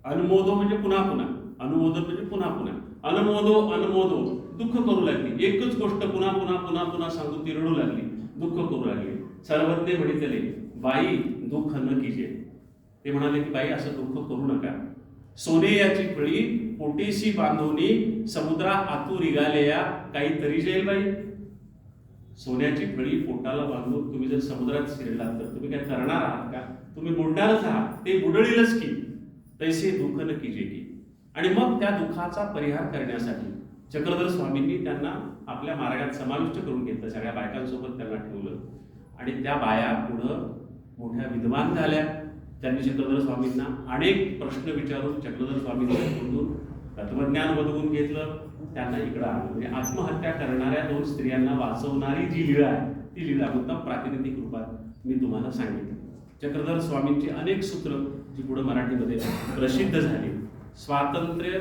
अनुमोदो म्हणजे पुन्हा पुन्हा, अनुमोदन म्हणजे पुन्हा पुन्हा, अनुमोदो दुःख करू लागली. एकच गोष्ट पुन्हा पुन्हा पुन्हा पुन्हा सांगून ती रडू लागली, दुःख करू लागली. सर्वज्ञ म्हणितले, बाई दुःख न कीजे. ते म्हणाले की बाई असं दुःख करू नका. सोने याची फळी पोटेशी बांधवणी समुद्रा आतू रिगालेया काहीतरी जाईल बाई. सोन्याची फळी पोटाला बांधून तुम्ही जर समुद्रात शिरलात तर तुम्ही काय करणार आहात का? तुम्ही बुडणारच आहात, ते बुडळीलच की. तैसे दुःख न कीजे की. आणि मग त्या दुःखाचा परिहार करण्यासाठी चक्रधर स्वामींनी त्यांना आपल्या मार्गात समाविष्ट करून घेतलं. सगळ्या बायकांसोबत त्यांना ठेवलं आणि त्या बाया पुढं मोठ्या विद्वान झाल्या. त्यांनी चक्रधर स्वामींना अनेक प्रश्न विचारून चक्रधर स्वामींनी तत्वज्ञान बदलून घेतलं. त्यांना इकडं आणलं. म्हणजे आत्महत्या करणाऱ्या 2 स्त्रियांना वाचवणारी जी लीळा आहे ती लीळा उत्तम प्रातिनिधिक रूपात मी तुम्हाला सांगितलं. चक्रधर स्वामींची अनेक सूत्र जी पुढे मराठीमध्ये प्रसिद्ध झाली. स्वातंत्र्य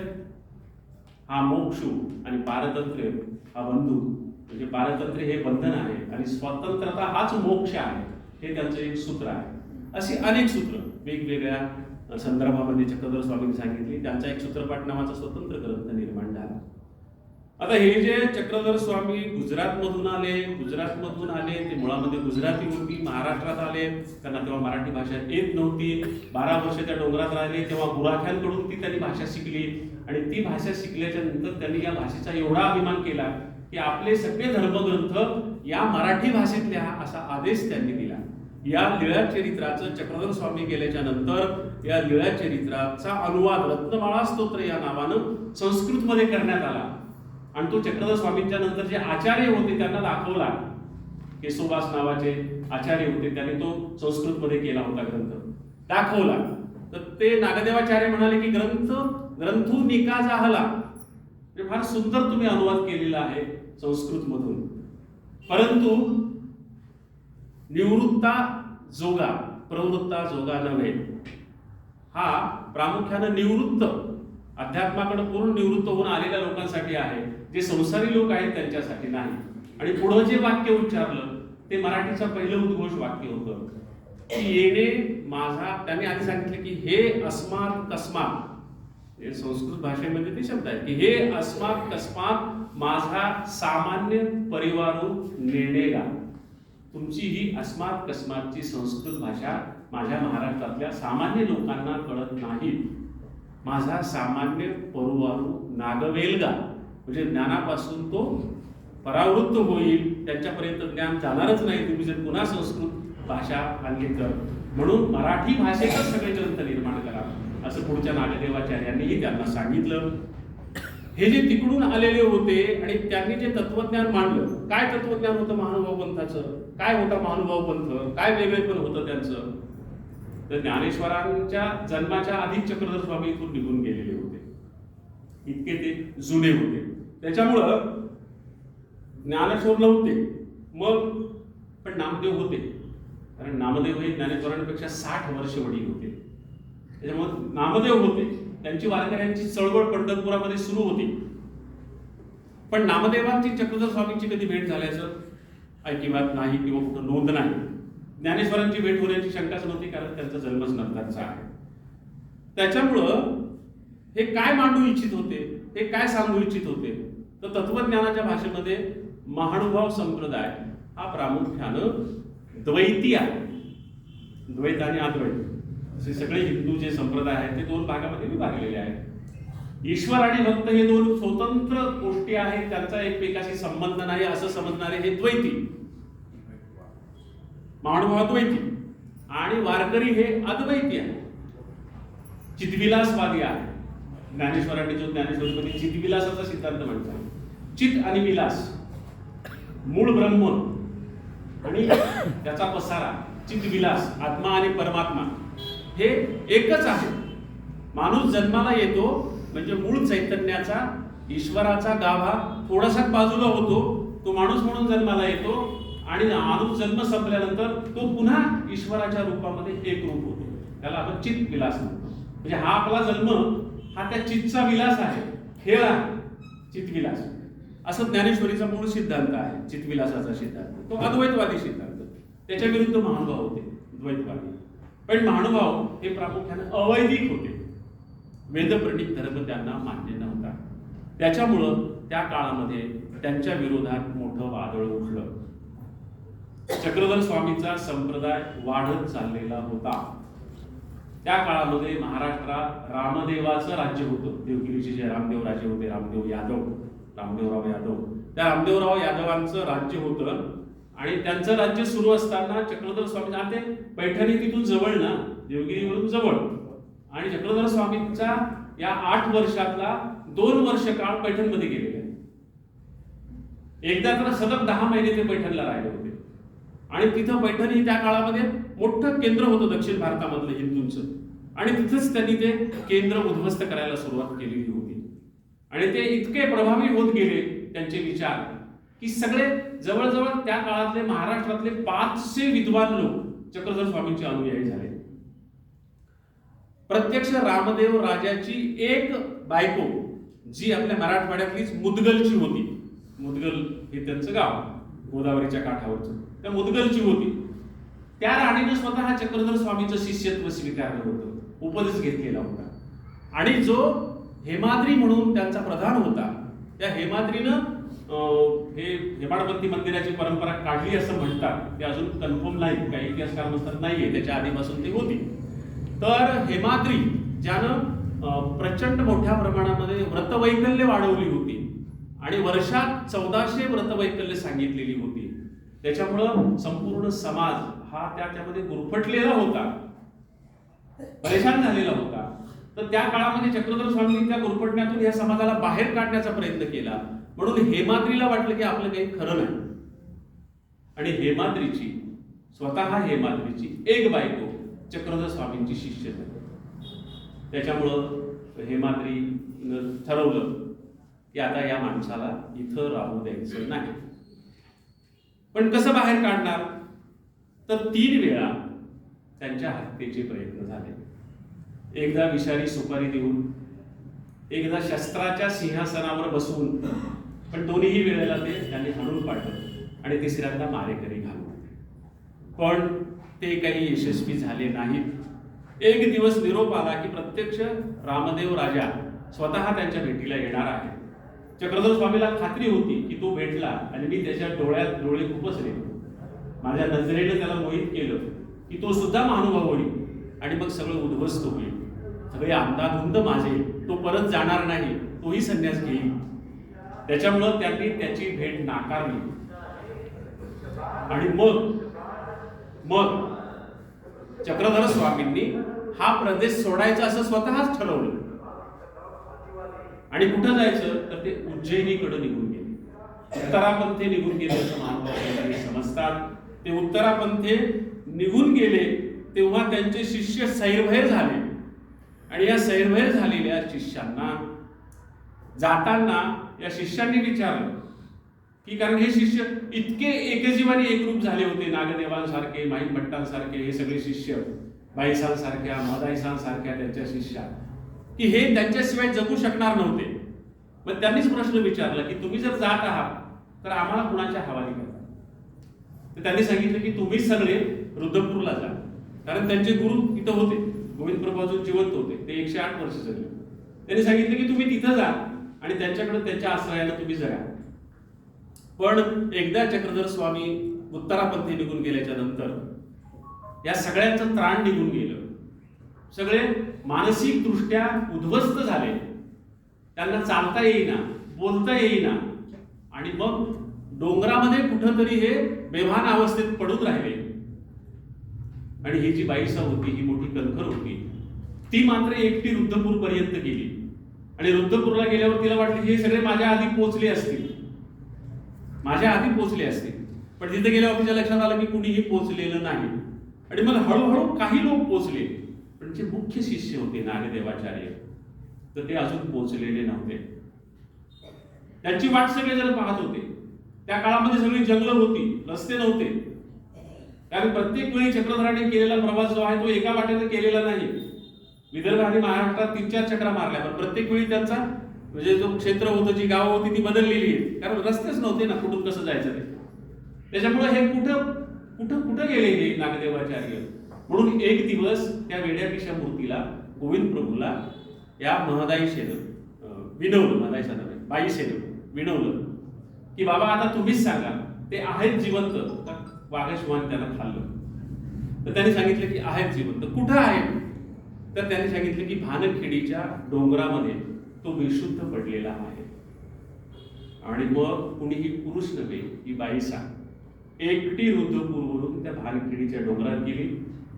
हा मोक्ष आणि पारतंत्र्य हा बंधू. म्हणजे पारतंत्र्य हे बंधन आहे आणि स्वतंत्रता हाच मोक्ष आहे, हे त्यांचं एक सूत्र आहे. अशी अनेक सूत्र वेगवेगळ्या संदर्भामध्ये चक्रधर स्वामींनी सांगितली. त्यांचा एक सूत्रपाठ नावाचा स्वतंत्र ग्रंथ निर्माण झाला. आता हे जे चक्रधर स्वामी गुजरातमधून आले, ते मुळामध्ये गुजराती होती. महाराष्ट्रात आले, त्यांना तेव्हा मराठी भाषा येत नव्हती. 12 वर्ष त्या डोंगरात राहिले, तेव्हा गुराख्यांकडून ती त्यांनी भाषा शिकली आणि ती भाषा शिकल्याच्या नंतर त्यांनी या भाषेचा एवढा अभिमान केला की आपले सगळे धर्मग्रंथ या मराठी भाषेत लिहा असा आदेश त्यांनी दिला. या लीळा चरित्राचं चक्रधर स्वामी गेल्याच्या नंतर या लीळा चरित्राचा अनुवाद रत्नमाळा स्तोत्र या नावानं संस्कृतमध्ये करण्यात आला आणि तो चक्रधर स्वामींच्या नंतर जे आचार्य होते त्यांना दाखवला. केशवदास नावाचे आचार्य होते, त्यांनी तो संस्कृतमध्ये केला होता ग्रंथ, दाखवला. तर ते नागदेवाचार्य म्हणाले की ग्रंथू निकाजा हला, म्हणजे फार सुंदर तुम्ही अनुवाद केलेला आहे संस्कृतमधून, परंतु निवृत्ता जोगा प्रवृत्ता जोगा नव्हे. हा प्रामुख्याने निवृत्त अध्यात्माकडे पूर्ण निवृत्त होऊन आलेल्या लोकांसाठी आहे, जे संसारी लोक आहेत त्यांच्यासाठी नाही. आणि पुढे जे वाक्य उच्चारलं ते मराठीचं पहिलं उद्घोष वाक्य होतं की येणे माझा. त्यांनी आधी सांगितलं की हे अस्मात कस्मात, हे संस्कृत भाषेमध्ये ते शब्द आहेत की हे अस्मात कस्मात माझा सामान्य परिवारू नेणेगा. तुमची ही अस्मात कस्मातची संस्कृत भाषा माझ्या महाराष्ट्रातल्या सामान्य लोकांना कळत नाही. माझा सामान्य परिवारू नागवेलगा, म्हणजे ज्ञानापासून तो परावृत्त होईल, त्यांच्यापर्यंत ज्ञान जाणारच नाही तुम्ही जर पुन्हा संस्कृत भाषा आणली तर. म्हणून मराठी भाषेतच सगळे ग्रंथ निर्माण करा असं पुढच्या नागदेवाचार्यांनीही त्यांना सांगितलं. हे जे तिकडून आलेले होते आणि त्यांनी जे तत्वज्ञान मांडलं, काय तत्वज्ञान होतं महानुभाव पंथाचं, काय होता महानुभाव पंथ, काय वेगळेपण होतं त्यांचं. तर ज्ञानेश्वरांच्या जन्माच्या आधी चक्रधर स्वामी इथून निघून गेलेले होते, इतके ते जुने होते. त्याच्यामुळं ज्ञानेश्वर नव्हते मग, पण नामदेव होते, कारण नामदेव हे ज्ञानेश्वरांपेक्षा 60 वर्ष वडील होते. त्याच्यामुळे नामदेव होते. त्यांची वारकऱ्यांची चळवळ पंढरपुरामध्ये सुरू होती, पण नामदेवांची चक्रधर स्वामींची कधी भेट झाल्याचं ऐकिवात नाही किंवा कुठं नोंद नाही. ज्ञानेश्वरांची भेट होण्याची शंकाच नव्हती, कारण त्यांचा जन्मच नंतरचा आहे. त्याच्यामुळं हे काय मांडू इच्छित होते हे काय सांगू इच्छित होते, तर तत्वज्ञानाच्या भाषेमध्ये महानुभाव संप्रदाय हा प्रामुख्यानं द्वैती आहे. द्वैत आणि अद्वैत असे सगळे हिंदू जे संप्रदाय आहेत ते दोन भागामध्ये विभागलेले आहेत. ईश्वर आणि भक्त हे दोन स्वतंत्र गोष्टी आहेत, त्यांचा एकमेकाशी संबंध नाही असं समजणारे हे द्वैती, महानुभाव द्वैती. आणि वारकरी हे अद्वैती आहे, चितविलासवादी आहे. ज्ञानेश्वरांनी जो ज्ञानेश्वरीमध्ये चितविलासाचा सिद्धांत म्हणतात, चित आणि विलास, मूळ ब्रह्म आणि त्याचा पसारा, चितविलास, आत्मा आणि परमात्मा हे एकच आहे. माणूस जन्माला येतो म्हणजे मूळ चैतन्याचा, ईश्वराचा गाभा थोडासा बाजूला होतो, तो माणूस म्हणून जन्माला येतो आणि माणूस जन्म संपल्यानंतर तो पुन्हा ईश्वराच्या रूपामध्ये एक रूप होतो. त्याला आपण चित विलास म्हणतो. म्हणजे हा आपला जन्म हा त्या चितचा विलास आहे, खेळ आहे, चितविलास. असं ज्ञानेश्वरीचा मूळ सिद्धांत आहे, चितविलासाचा सिद्धांत. तो अद्वैतवादी सिद्धांत. त्याच्या विरुद्ध महानुभाव होते, द्वैतवादी. पण महानुभाव हे प्रामुख्याने अवैदिक होते, वेदप्रणीत धर्म त्यांना मान्य नव्हता. त्याच्यामुळं त्या काळामध्ये त्यांच्या विरोधात मोठं वादळ उठलं. चक्रधर स्वामींचा संप्रदाय वाढत चाललेला होता. त्या काळामध्ये महाराष्ट्रात रामदेवाचं राज्य होतं. देवगिरीचे जे रामदेव राजे होते, रामदेवराव यादव, त्या रामदेवराव यादवांचं राज्य होतं. आणि त्यांचं राज्य सुरू असताना चक्रधर स्वामी, ते पैठणी तिथून जवळ ना, देवगिरीवरून जवळ. आणि चक्रधर स्वामींचा या 8 वर्षातला 2 वर्ष काळ पैठणमध्ये गेलेले आहे. एकदा तर सलग 10 महिने ते पैठणला राहिले होते. आणि तिथं पैठण ही त्या काळामध्ये मोठं केंद्र होतं दक्षिण भारतामधलं हिंदूंचं. आणि तिथंच त्यांनी ते केंद्र उद्ध्वस्त करायला सुरुवात केलेली होती. आणि ते इतके प्रभावी होत गेले त्यांचे विचार की सगळे जवळजवळ त्या काळातले महाराष्ट्रातले 500 विद्वान लोक चक्रधर स्वामींचे अनुयायी झाले. प्रत्यक्ष रामदेव राजाची एक बायको जी आपल्या मराठवाड्यातलीच मुदगलची होती, मुदगल हे त्यांचं गाव गोदावरीच्या काठावरचं, त्या मुदगलची होती. त्या राणीनं स्वतः चक्रधर स्वामींचं शिष्यत्व स्वीकारलं होतं, उपदेश घेतलेला होता. आणि जो हेमाद्री म्हणून त्यांचा प्रधान होता, त्या हेमाद्रीनं हे हेमाडपंथी मंदिराची परंपरा काढली असं म्हणतात. ते अजून कन्फर्म नाही, काही इतिहासकार म्हणतात नाहीये, त्याच्या आधीपासून ती होती. तर हेमाद्री ज्यानं प्रचंड मोठ्या प्रमाणामध्ये व्रतवैकल्य वाढवली होती आणि वर्षात 1400 व्रतवैकल्य सांगितलेली होती. त्याच्यामुळं संपूर्ण समाज हा त्यामध्ये गुरफटलेला होता, परेशान झालेला होता. तर त्या काळामध्ये चक्रधर स्वामींनी त्या गुरफटण्यातून या समाजाला बाहेर काढण्याचा प्रयत्न केला. म्हणून हेमाद्रीला वाटलं की आपलं काही खरं नाही. आणि स्वतः हेमाद्रीची एक बायको चक्रधर स्वामींची शिष्य झाली. त्याच्यामुळं हेमाद्रीनं ठरवलं की आता या माणसाला इथं राहू द्यायचं नाही. पण कसं बाहेर काढणार, तर 3 वेळा त्यांच्या हत्येचे प्रयत्न झाले. एकदा विषारी सुपारी देऊन, एकदा शस्त्राच्या सिंहासनावर बसून, पण दोन्हीही वेळेला ते त्यांनी हाणून पाडलं, आणि तिसऱ्यांदा मारेकरी घालून. पण ते काही यशस्वी झाले नाहीत. एक दिवस निरोप आला की प्रत्यक्ष रामदेव राजा स्वतः त्यांच्या भेटीला येणार आहे. चक्रधर स्वामीला खात्री होती की तो भेटला आणि मी त्याच्या डोळ्यात डोळे खुपसले, माझ्या नजरेनं त्याला मोहित केलं की तो सुद्धा महानुभाव होईल आणि मग सगळं उद्ध्वस्त होईल, सगळे अंधाधुंद माझे, तो परत जाणार नाही, तोही संन्यास घेईल. त्याच्यामुळं त्यांनी त्याची भेट नाकारली. आणि मग चक्रधर स्वामींनी हा प्रदेश सोडायचा असं स्वतःच ठरवलं. आणि कुठं जायचं, तर ते उज्जैनीकडे निघून गेले, उत्तरापंथे निघून गेले असं महानुभाव समजतात. ते उत्तरापंथे निघून गेले तेव्हा त्यांचे शिष्य सैरभैर झाले. आणि या सैरभैर झालेल्या शिष्यांना जाताना या शिष्यांनी विचारलं की, कारण हे शिष्य इतके एकजीवानी एकरूप झाले होते, नागदेवांसारखे, माहीम भट्टांसारखे हे सगळे शिष्य, बाईसांसारख्या, मदाईसांसारख्या त्यांच्या शिष्या, की हे त्यांच्याशिवाय जगू शकणार नव्हते. मग त्यांनीच प्रश्न विचारला की तुम्ही जर जात आहात तर आम्हाला कुणाच्या हवाली करता. तर त्यांनी सांगितलं की तुम्ही सगळे रुद्रपूरला जा, कारण त्यांचे गुरु इथं होते, गोविंद प्रभू अजून जिवंत होते, ते 108 वर्ष जगले. त्यांनी सांगितलं की तुम्ही तिथं जा आणि त्यांच्याकडे त्यांच्या आश्रयानं तुम्ही जगा. पण एकदा चक्रधर स्वामी उत्तरापंथी निघून गेल्याच्या नंतर या सगळ्यांचं त्राण निघून गेलं. सगळे मानसिक दृष्ट्या उद्ध्वस्त झाले. त्यांना चालता येईना, बोलता येईना, आणि मग डोंगरामध्ये कुठंतरी हे बेभान अवस्थेत पडून राहिले. आणि ही जी बाईसा होती, ही मोठी कणखर होती, ती मात्र एकटी रुद्धपूर पर्यंत गेली. आणि रुद्धपूरला गेल्यावर तिला वाटलं हे सगळे माझ्या आधी पोहोचले असतील, पण तिथे गेल्यावर तिच्या लक्षात आलं की कुणीही पोहोचलेलं नाही. आणि मग हळूहळू काही लोक पोहोचले, पण जे मुख्य शिष्य होते नागदेवाचार्य, तर ते अजून पोहोचलेले नव्हते. त्यांची वाट सगळे जण पाहत होते. त्या काळामध्ये सगळी जंगलं होती, रस्ते नव्हते. कारण प्रत्येक वेळी चक्रधराने केलेला प्रवास जो आहे तो एका वाटेने केलेला नाही. विदर्भ आणि महाराष्ट्रात 3-4 चक्रा मारल्या, पण प्रत्येक वेळी त्यांचा म्हणजे जो क्षेत्र होतं, जी गावं होती ती बदललेली आहे. कारण रस्तेच नव्हते ना, कुठून कसं जायचं ते. त्याच्यामुळे हे कुठं गेले हे नागदेवाचार्य. म्हणून एक दिवस त्या वेड्यापिशा मूर्तीला, गोविंद प्रभूला, या महदाईशेनं विनवलं, महदाईशानं बाईशेनं विनवलं की बाबा आता तुम्हीच सांगा, ते आहेत जिवंत का वाघशिवाने त्यांना खाल्लं? तर त्यांनी सांगितलं की आहेत जिवंत. कुठं आहेत? तर त्यांनी सांगितलं की भानखेडीच्या डोंगरामध्ये तो विशुद्ध पडलेला आहे. आणि मग कुणीही पुरुष नव्हे, ही बाईसा एकटी रुद्धपूरवरून त्या भानखेडीच्या डोंगरात गेली.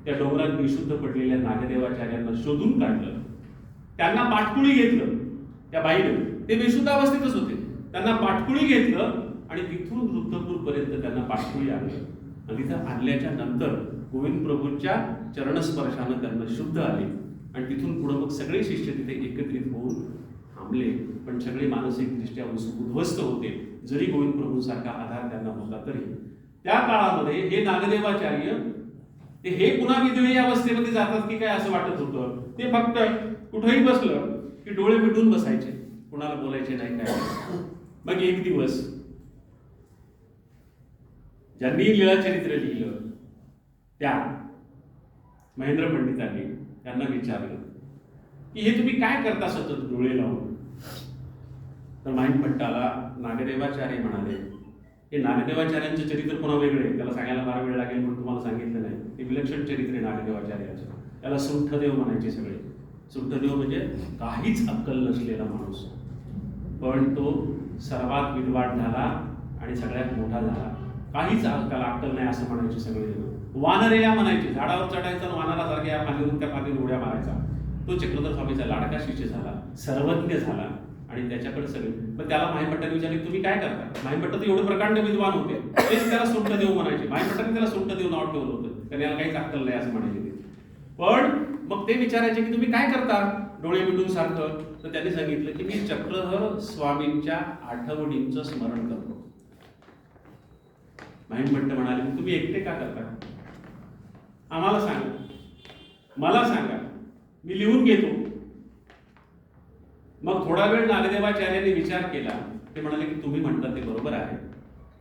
त्या डोंगरात विशुद्ध पडलेल्या नागदेवाचार्यांना शोधून काढलं. त्यांना पाठकुळी घेतलं. त्या बाईनं, ते विशुद्ध अवस्थेतच होते, त्यांना पाठकुळी घेतलं आणि तिथून रुद्धपूर पर्यंत त्यांना पाठकुळी आणलं. आणि तिथं आणल्याच्या नंतर गोविंद प्रभूंच्या चरणस्पर्शानं त्यांना शुद्ध आले. आणि तिथून पुढे मग सगळे शिष्य तिथे एकत्रित होऊन थांबले. पण सगळे मानसिकदृष्ट्या उद्ध्वस्त होते, जरी गोविंद प्रभूंसारखा आधार त्यांना होता तरी. त्या काळामध्ये हे नागदेवाचार्य ते हे पुन्हा विधवेय अवस्थेमध्ये जातात की काय असं वाटत होतं. ते फक्त कुठेही बसलं की डोळे मिटून बसायचे, कुणाला बोलायचे नाही काय. मग एक दिवस ज्यांनी लीळाचरित्र लिहिलं त्या महेंद्र पंडितांनी त्यांना विचारलं की हे तुम्ही काय करता सतत डोळे लावून? तर महिमभट्टाला नागदेवाचार्य म्हणाले, हे नागदेवाचार्यांचं चरित्र पुन्हा वेगळे आहे, त्याला सांगायला फार वेळ लागेल म्हणून तुम्हाला सांगितलं नाही. ते विलक्षण चरित्र आहे नागदेवाचार्याचं. त्याला सुंठदेव म्हणायचे सगळे. सुंठदेव म्हणजे काहीच अक्कल नसलेला माणूस, पण तो सर्वात विद्वान झाला आणि सगळ्यात मोठा झाला. काहीच अक्कल नाही असं म्हणायचे सगळे. वानरे या म्हणायचे, झाडावर चढायचा वानरासारख्या या फांदीवरून त्या फांदीवर उड्या मारायचा. तो चक्रधर स्वामीचा लाडका शिष्य झाला, सर्वज्ञ झाला. आणि त्याच्याकडे सगळे, पण त्याला महिमभट्टाने विचारले तुम्ही काय करता? महिमभट्ट तर एवढे प्रकांड विद्वान होते, तेच त्याला सुंठदेव म्हणायचे. महिमभट्टाने त्याला सुंठदेव नाव ठेवलं होतं, कारण याला काहीच अक्कल नाही असं म्हणायचे ते. पण मग ते विचारायचे की तुम्ही काय करता डोळे मिटून सारखं? तर त्यांनी सांगितलं की मी चक्रधर स्वामींच्या आठवणींचं स्मरण करतो. महिमभट्ट म्हणाले तुम्ही एकटे का करता? आम्हाला सांगा, मला सांगा, मी लिहून घेतो. मग थोडा वेळ नागदेवाचार्यांनी विचार केला. ते म्हणाले की तुम्ही म्हणता ते बरोबर आहे,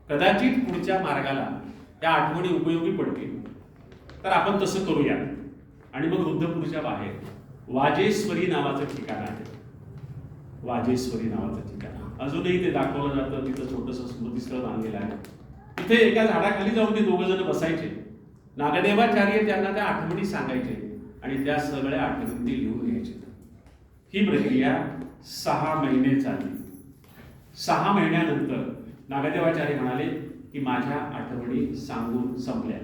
कदाचित पुढच्या मार्गाला त्या आठवणी उपयोगी पडतील, तर आपण तसं करूया. आणि मग रुद्धपूरच्या बाहेर वाजेश्वरी नावाचं ठिकाण आहे. वाजेश्वरी नावाचं ठिकाण अजूनही ते दाखवलं जातं. तिथं छोटंसं स्मृतीस्थळ बांधलेलं आहे. तिथे एका झाडाखाली जाऊन ते दोघं जण बसायचे. नागदेवाचार्य त्यांना त्या आठवणी सांगायचे आणि त्या सगळ्या आठवणी ते लिहून घ्यायचे. ही प्रक्रिया 6 महिने चालली. 6 महिन्यानंतर नागदेवाचार्य म्हणाले की माझ्या आठवणी सांगून संपल्या.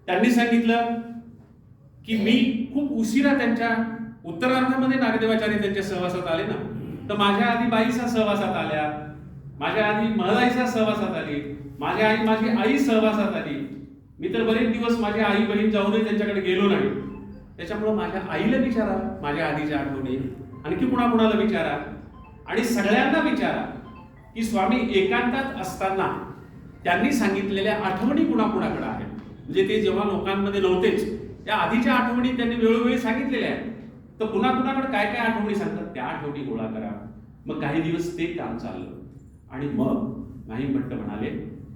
त्यांनी सांगितलं की मी खूप उशिरा त्यांच्या उत्तरार्धामध्ये नागदेवाचार्य त्यांच्या सहवासात आले ना, तर माझ्या आधी बाईसा सहवासात आल्या, माझ्या आधी महदाईसा सहवासात आली, माझी आई सहवासात आली. मी तर बरेच दिवस माझी आई बहीण जाऊनही त्यांच्याकडे गेलो नाही. त्याच्यामुळे माझ्या आईला विचारा माझ्या आधीच्या आठवणी, आणखी कुणाकुणाला विचारा, आणि सगळ्यांना विचारा की स्वामी एकांतात असताना त्यांनी सांगितलेल्या आठवणी कुणाकुणाकडे आहेत. म्हणजे ते जेव्हा लोकांमध्ये नव्हतेच, त्या आधीच्या आठवणी त्यांनी वेळोवेळी सांगितलेल्या आहेत. तर कुणाकुणाकडे काय काय आठवणी सांगतात त्या आठवणी गोळा करा. मग काही दिवस ते काम चाललं. आणि मग महिमभट्ट म्हणाले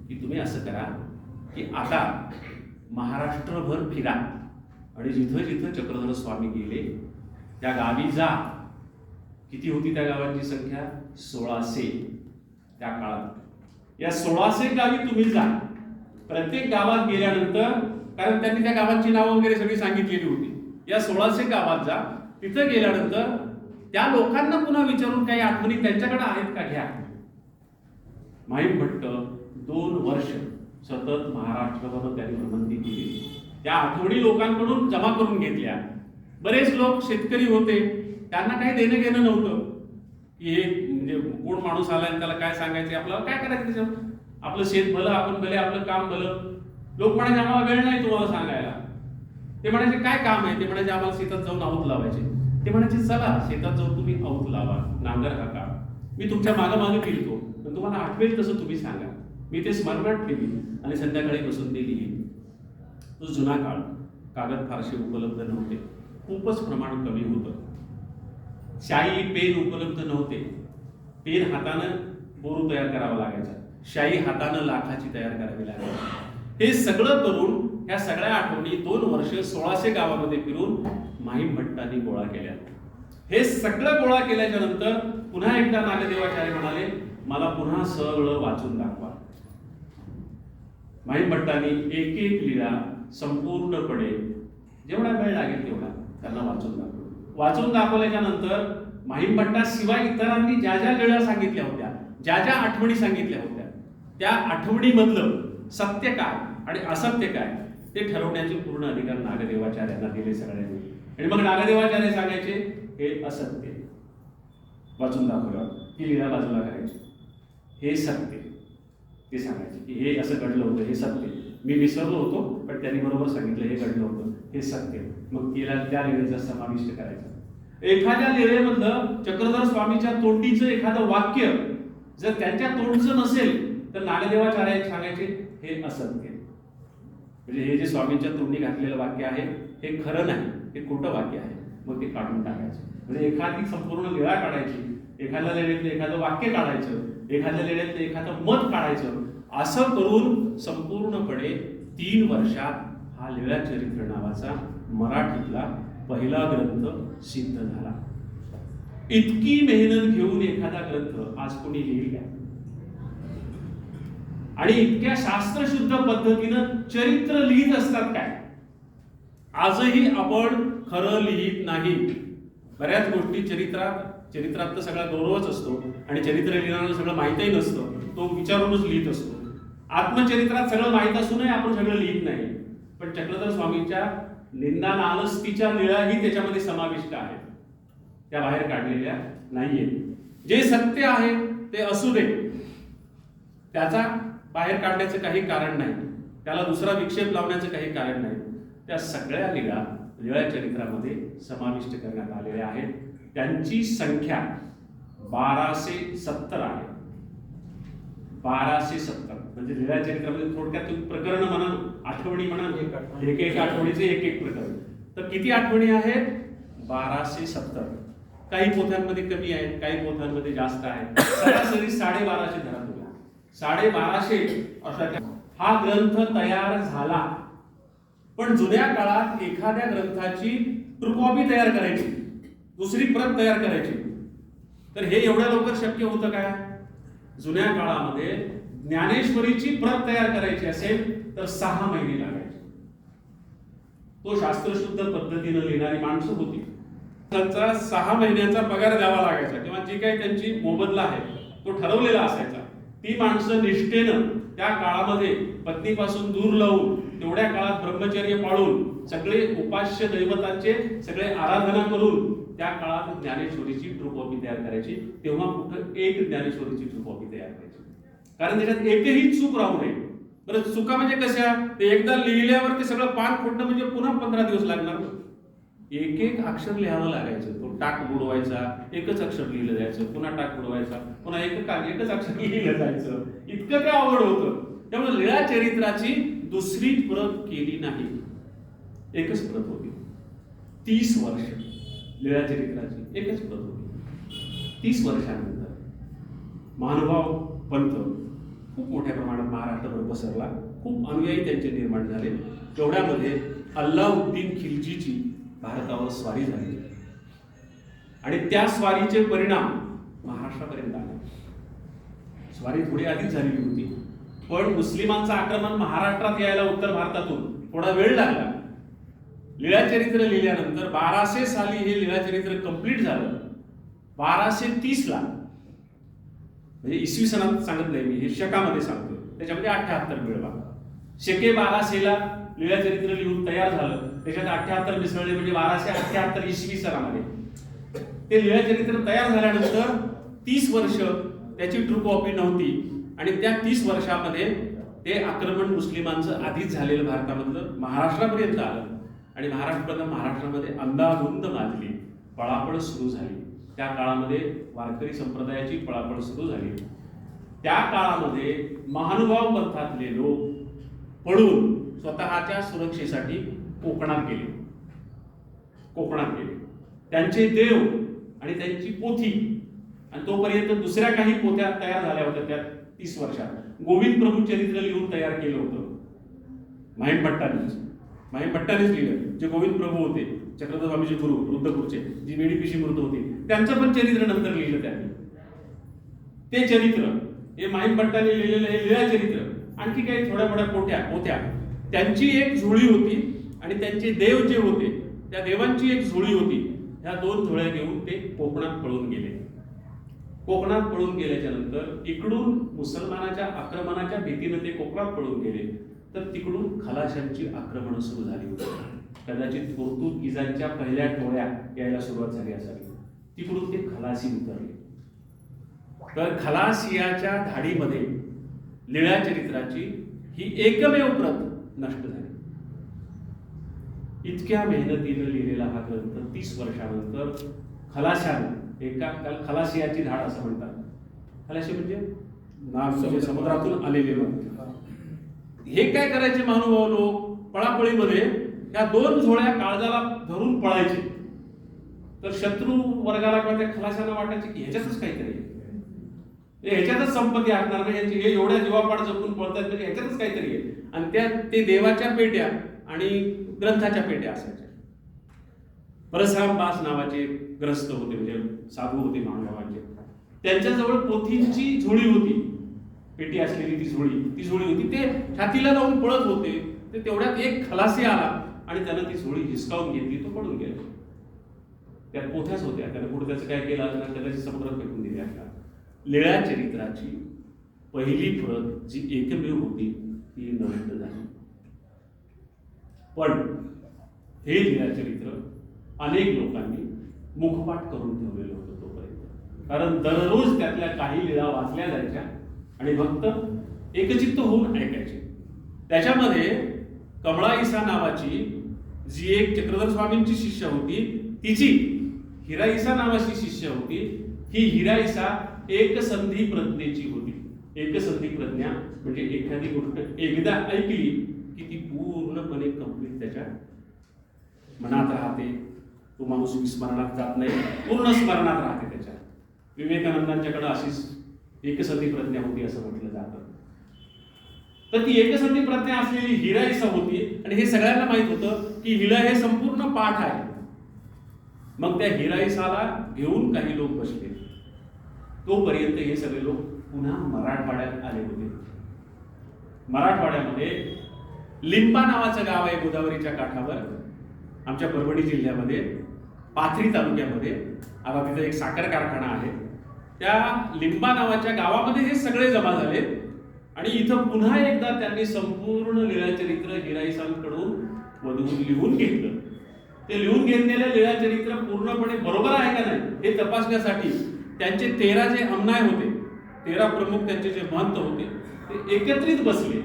की तुम्ही असं करा की आता महाराष्ट्रभर फिरा आणि जिथं जिथं चक्रधर स्वामी गेले त्या गावी जा किती होती त्या गावांची संख्या? 1600 त्या काळात. या 1600 गावी तुम्ही जा. प्रत्येक गावात गेल्यानंतर, कारण त्यांनी त्या गावांची नावं वगैरे सगळी सांगितलेली होती, या 1600 गावात जा. तिथं गेल्यानंतर त्या लोकांना पुन्हा विचारून काही आठवणी त्यांच्याकडे आहेत का घ्या. माहीम भट्ट 2 वर्ष सतत महाराष्ट्रावर त्यांनी भ्रमंती केली. त्या आठवणी लोकांकडून जमा करून घेतल्या. बरेच लोक शेतकरी होते, त्यांना काही देणं घेणं नव्हतं की हे म्हणजे कोण माणूस आला आणि त्याला काय सांगायचे, आपल्याला काय करायचं त्याच्यावर, आपलं शेत भलं, आपण भले, आपलं काम भलं. लोक म्हणायचे आम्हाला वेळ नाही तुम्हाला सांगायला. ते म्हणायचे काय काम आहे? ते म्हणायचे आम्हाला शेतात जाऊन आऊत लावायचे. ते म्हणायचे चला शेतात जाऊन तुम्ही आऊत लावा, नांगर हाका, मी तुमच्या मागे फिरतो, पण तुम्हाला आठवेल तसं तुम्ही सांगा. मी ते स्मरणात ठेवी आणि संध्याकाळी बसून ते लिहिली. तो जुना काळ, कागद फारसे उपलब्ध नव्हते, खूपच प्रमाण कमी होतं. शाई पेन उपलब्ध नव्हते. पेन हातानं बोरू तयार करावा लागायचा, शाई हातानं लाखाची तयार करावी लागायची. हे सगळं करून ह्या सगळ्या आठवणी 2 वर्ष 1600 गावामध्ये फिरून माहीम भट्टांनी गोळा केल्या. हे सगळं गोळा केल्याच्या नंतर पुन्हा एकदा नागदेवाचार्य म्हणाले मला पुन्हा सगळं वाचून दाखवा. माहीम भट्टांनी एक एक लीळा संपूर्णपणे जेवढा वेळ लागेल तेवढा त्यांना वाचून दाखवल्याच्या नंतर माहीम भट्टाशिवाय इतरांनी ज्या ज्या लीळा सांगितल्या होत्या, ज्या ज्या आठवणी सांगितल्या होत्या, त्या आठवणीमधलं सत्य काय आणि असत्य काय ते ठरवण्याचे पूर्ण अधिकार नागदेवाचार्यांना दिले सगळ्यांनी. आणि मग नागदेवाचार्य सांगायचे हे असत्य वाचून दाखवलं की लीळा बाजूला करायची, हे सत्य ते सांगायचे की हे असं घडलं होतं, हे सत्य, मी विसरलो होतो पण त्यांनी बरोबर सांगितलं हे घडलं होतं, हे सत्य. मग त्या लीळेचा समाविष्ट करायचा. एखाद्या लीळेमधलं चक्रधर स्वामीच्या तोंडीचं एखादं वाक्य जर त्यांच्या तोंडचं नसेल तर नागदेवाचार्य सांगायचे हे असत्य, म्हणजे हे जे स्वामींच्या तोंडी घातलेलं वाक्य आहे हे खरं नाही, हे खोटं वाक्य आहे. मग ते काढून टाकायचं. म्हणजे एखादी संपूर्ण लीळा काढायची, एखाद्या लेण्यातलं एखादं वाक्य काढायचं, एखाद्या लेण्यातलं एखादं मत काढायचं. असं करून संपूर्णपणे 3 वर्षात हा लीळा चरित्र नावाचा मराठीतला पहिला ग्रंथ सिद्ध झाला. इतकी मेहनत घेऊन एखादा ग्रंथ आज कोणी लिहिला आणि इतक्या शास्त्रशुद्ध पद्धतीनं चरित्र लिहित असतात काय? आजही आपण खरं लिहित नाही. बऱ्याच गोष्टी चरित्रात तर सगळा गौरवच असतो आणि चरित्र लिहिणारा सगळं माहितही नसतं, तो विचारूनच लिहित असतो. आत्मचरित्रात सगळं माहित असूनही आपण सगळं लिहित नाही. पण चक्रधर स्वामींच्या निंदा नालस्तीच्या लीळाही त्याच्यामध्ये समाविष्ट आहेत, त्या बाहेर काढलेल्या नाहीये. जे सत्य आहे ते असू दे, त्याचा बाहेर काढण्याचं काही कारण नाही, त्याला दुसरा विक्षेप लावण्याचं काही कारण नाही. त्या सगळ्या लीळा चरित्रामध्ये समाविष्ट करण्यात आलेल्या आहेत. त्यांची संख्या 1270 आहे. 1270 म्हणजे लीळा चरित्रामध्ये थोडक्यात प्रकरण म्हणा, आठवणी म्हणा, एक आठवणीचे एक प्रकरण. तर किती आठवणी आहेत? 1270. काही पोथ्यांमध्ये कमी आहेत, काही पोथ्यांमध्ये जास्त आहेत. सरासरी 1250 धरा तुला. 1250 अशा हा ग्रंथ तयार झाला. पण जुन्या काळात एखाद्या ग्रंथाची ट्रू कॉपी तयार करायची, दुसरी प्रत तयार करायची, तर हे एवढ्या लवकर शक्य होतं काय? जुन्या काळामध्ये ज्ञानेश्वरीची प्रत तयार करायची असेल तर 6 महिने लागायचे. तो शास्त्रशुद्ध पद्धतीनं लिहिणारी माणसं होती, त्यांचा 6 महिन्याचा पगार द्यावा लागायचा किंवा जी काही त्यांची मोबदला आहे तो ठरवलेला असायचा. ती माणसं निष्ठेनं त्या काळामध्ये पत्नीपासून दूर लावून, तेवढ्या काळात ब्रह्मचर्य पाळून, सगळे उपास्य दैवतांचे सगळे आराधना करून त्या काळात ज्ञानेश्वरीची ट्रू कॉपी तयार करायची. तेव्हा कुठं एक ज्ञानेश्वरीची ट्रू कॉपी तयार करायची, कारण त्याच्यात एकही चूक राहू नये. बरं, चुका म्हणजे कशा? ते एकदा लिहिल्यावर ते सगळं पान फोडणं म्हणजे पुन्हा 15 दिवस लागणार. एक एक अक्षर लिहावं लागायचं, तो टाक बुडवायचा, एकच अक्षर लिहिलं जायचं, पुन्हा टाक बुडवायचा, पुन्हा एकच अक्षर लिहिलं जायचं. इतकं काय अवघड होतं. त्यामुळे लीळा चरित्राची दुसरी प्रत केली नाही, एकच प्रत होती. 30 वर्ष लीळा चरित्राची एकच प्रत होती. 30 वर्षानंतर महानुभाव पंथ खूप मोठ्या प्रमाणात महाराष्ट्रावर पसरला, खूप अनुयायी त्यांचे निर्माण झाले. तेवढ्यामध्ये अल्लाउद्दीन खिलजीची भारतावर स्वारी झाली आणि त्या स्वारीचे परिणाम महाराष्ट्रापर्यंत आले. स्वारी थोडी आधीच झालेली होती, पण मुस्लिमांचं आक्रमण महाराष्ट्रात यायला उत्तर भारतातून थोडा वेळ लागला. लीळाचरित्र लिहिल्यानंतर 1200 साली हे लीळाचरित्र कंप्लीट झालं. 1230 ला, म्हणजे इसवी सणात सांगत नाही मी, हे शकामध्ये सांगतो, त्याच्यामध्ये 78 मिळवा. शके 1200 ला लीळाचरित्र लिहून तयार झालं, त्याच्यात 78 मिसळले, म्हणजे 1278 इसवी सणामध्ये ते लीळाचरित्र तयार झाल्यानंतर 30 वर्ष त्याची ट्रू कॉपी नव्हती, आणि त्या 30 वर्षामध्ये ते आक्रमण मुस्लिमांचं आधीच झालेलं भारतामधलं महाराष्ट्रापर्यंत आलं, आणि महाराष्ट्रामध्ये अंधाधुंद माजली, पळापळ सुरू झाली. त्या काळामध्ये वारकरी संप्रदायाची पळापळ सुरू झाली. त्या काळामध्ये महानुभाव पंथातले लोक पळून स्वतःच्या सुरक्षेसाठी कोकणात गेले. त्यांचे देव आणि त्यांची पोथी, आणि तोपर्यंत दुसऱ्या काही पोथ्या तयार झाल्या होत्या. त्या 30 वर्षात गोविंद प्रभू चरित्र लिहून तयार केलं होतं माहीम भट्टानेच लिहिलं. जे गोविंद प्रभू होते, चक्रधर स्वामीचे गुरु, रुद्रपूरचे, जी वेडीपिशी मूर्त होती, त्यांचं पण चरित्र नंतर लिहिलं त्यांनी. ते चरित्र हे माहीम भट्टाने लिहिलेलं हे लीळाचरित्र. आणखी काही थोड्या पोथ्या त्यांची एक झोळी होती, आणि त्यांचे देव जे होते त्या देवांची एक झोळी होती. ह्या 2 झोळ्या घेऊन ते कोकणात पळून गेले. कोकणात पळून गेल्याच्या नंतर इकडून मुसलमानाच्या आक्रमणाच्या भीतीने ते कोकणात पळून गेले, तर तिकडून खलाशांची आक्रमण सुरू झाली होती. कदाचित पोर्तुगीजांच्या पहिल्या टोळ्या यायला सुरुवात झाली असावी. तिकडून ते खलासी उतरले. तर खलासियाच्या धाडीमध्ये लीळाचरित्राची ही एकमेव प्रत नष्ट झाली. इतक्या मेहनतीने लिहिलेला हा ग्रंथ 30 वर्षानंतर खलाशाने, एका खलासियाची धाड असं म्हणतात. खलाशी म्हणजे नाव समुद्रातून आलेले लोक. हे काय करायचे महानुभाव लोक, पळापळीमध्ये त्या 2 झोळ्या काळजाला धरून पळायचे. तर शत्रू वर्गाला किंवा त्या खलाशांना वाटायचे की ह्याच्यातच काहीतरी आहे, ह्याच्यातच संपत्ती असणार नाही यांची, हे एवढ्या जीवापाड जपून पळतात म्हणजे ह्याच्यातच काहीतरी आहे. आणि ते देवाच्या पेट्या आणि ग्रंथाच्या पेट्या असायच्या. परसराम बास नावाचे ग्रस्त होते, म्हणजे साधू होते महानुभावांचे. त्यांच्याजवळ पोथींची झोळी होती, पेटी असलेली ती झोळी होती. ते छातीला लावून पळत होते. ते तेवढ्यात एक खलासी आला आणि त्यानं ती झोळी हिसकावून घेतली, तो पळून गेला. त्यात पोथ्याच होत्या, त्यानं पुढे त्याचं काय केलं असणार, कदाचित समुद्रात फेकून दिली असणार. लीळाचरित्राची पहिली प्रत जी एकमेव होती ती नष्ट झाली. पण हे लीळाचरित्र अनेक लोकांनी मुखपाठ करून ठेवलेलं होतं तोपर्यंत. कारण दररोज त्यातल्या काही लीळा वाचल्या जायच्या आणि भक्त एकचित्त होऊन ऐकायचे. त्याच्यामध्ये कमळाईसा नावाची जी एक चक्रधर स्वामींची शिष्य होती, तिची हिराईसा नावाची शिष्य होती. ही हिराईसा एकसंधी प्रज्ञेची होती. एकसंधी प्रज्ञा म्हणजे एखादी गोष्ट एकदा ऐकली की ती पूर्णपणे कंप्लीट त्याच्या मनात राहते. तो माणूस विस्मरणात जात नाही, पूर्ण स्मरणात राहते त्याच्या. विवेकानंदांच्याकडे अशीच एकसंधी प्रज्ञा होती असं म्हटलं जातं. तर ती एकसंधी प्रज्ञा असलेली हिराईसा होती, आणि हे सगळ्यांना माहित होतं की हिला हे संपूर्ण पाठ आहे. मग त्या हिराईसाला घेऊन काही लोक बसले. तोपर्यंत हे सगळे लोक पुन्हा मराठवाड्यात आले होते. मराठवाड्यामध्ये लिंबा नावाचं गाव आहे गोदावरीच्या काठावर, आमच्या परभणी जिल्ह्यामध्ये पाथरी तालुक्यामध्ये. आता तिथे एक साखर कारखाना आहे. त्या लिंबा नावाच्या गावामध्ये हे सगळे जमा झाले, आणि इथं पुन्हा एकदा त्यांनी संपूर्ण लीळाचरित्र हिराईसांकडून वधून लिहून घेतलं. ते लिहून घेतलेलं लीळाचरित्र पूर्णपणे बरोबर आहे का नाही हे तपासण्यासाठी त्यांचे 13 जे अमनाय होते, 13 प्रमुख त्यांचे जे महंत होते, ते एकत्रित बसले.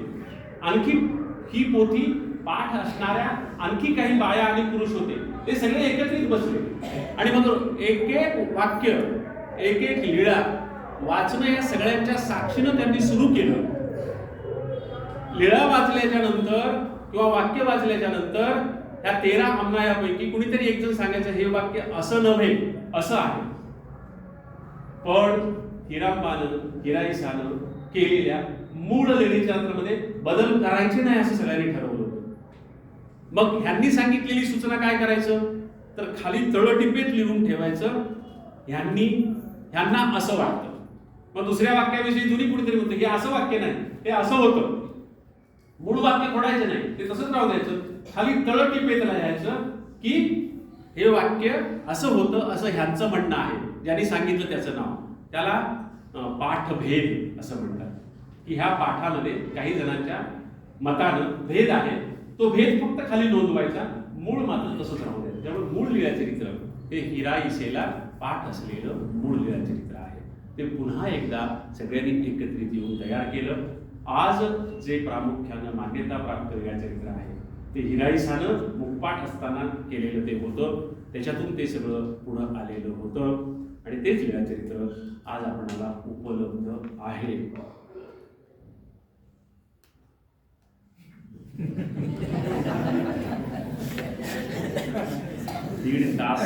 आणखी ही पोथी पाठ असणाऱ्या आणखी काही बाया आणि पुरुष होते, ते सगळे एकत्रित बसले. आणि मग एक एक वाक्य, एक एक लीळा वाचणं या सगळ्यांच्या साक्षीनं त्यांनी सुरू केलं. लीळा वाचल्याच्या नंतर किंवा वाक्य वाचल्याच्या नंतर त्या 13 अमनायापैकी कुणीतरी एक जण सांगायचं हे वाक्य असं नव्हे, असं आहे. पण हिराईसानं केलेल्या मूळ लीळेचरित्रामध्ये बदल करायचे नाही असं सगळ्यांनी ठरवलं होतं. मग ह्यांनी सांगितलेली सूचना काय करायचं, तर खाली तळटिपेत लिहून ठेवायचं ह्यांना असं वाटतं. मग दुसऱ्या वाक्याविषयी जुनी कुणीतरी म्हणतं हे असं वाक्य नाही, हे असं होतं. मूळ वाक्य खोडायचं नाही, ते तसंच राहू द्यायचं. खाली तळ टिपेत राहायचं की हे वाक्य असं होतं असं ह्यांचं म्हणणं आहे. ज्यांनी सांगितलं त्याचं नाव, त्याला पाठभेद असं म्हणतात. की ह्या पाठामध्ये काही जणांच्या मतानं भेद आहे, तो भेद फक्त खाली नोंदवायचा, मूळ मात्र तसंच राहू द्यायचं. त्यामुळे मूळ लीळाचरित्र हे हिराईसेला पाठ असलेलं मूळ लीळाचरित्र आहे. ते पुन्हा एकदा सगळ्यांनी एकत्रित येऊन तयार केलं. आज जे प्रामुख्यानं मान्यता प्राप्त लीळाचरित्र आहे ते हिराईसानं मुखपाठ असताना केलेलं ते होतं. त्याच्यातून ते सगळं पुढं आलेलं होतं आणि तेच लीळाचरित्र आज आपणाला उपलब्ध आहे. दीड तास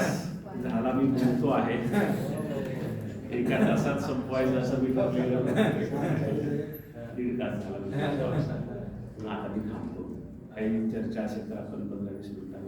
झाला मी बोलतो आहे. एका तासात संपवायचं असं मी ठरलेलं. दीड तास झाला. आता मी थांबतो. काही चर्चा असेल तर आपण 15-20 मिनिटांनी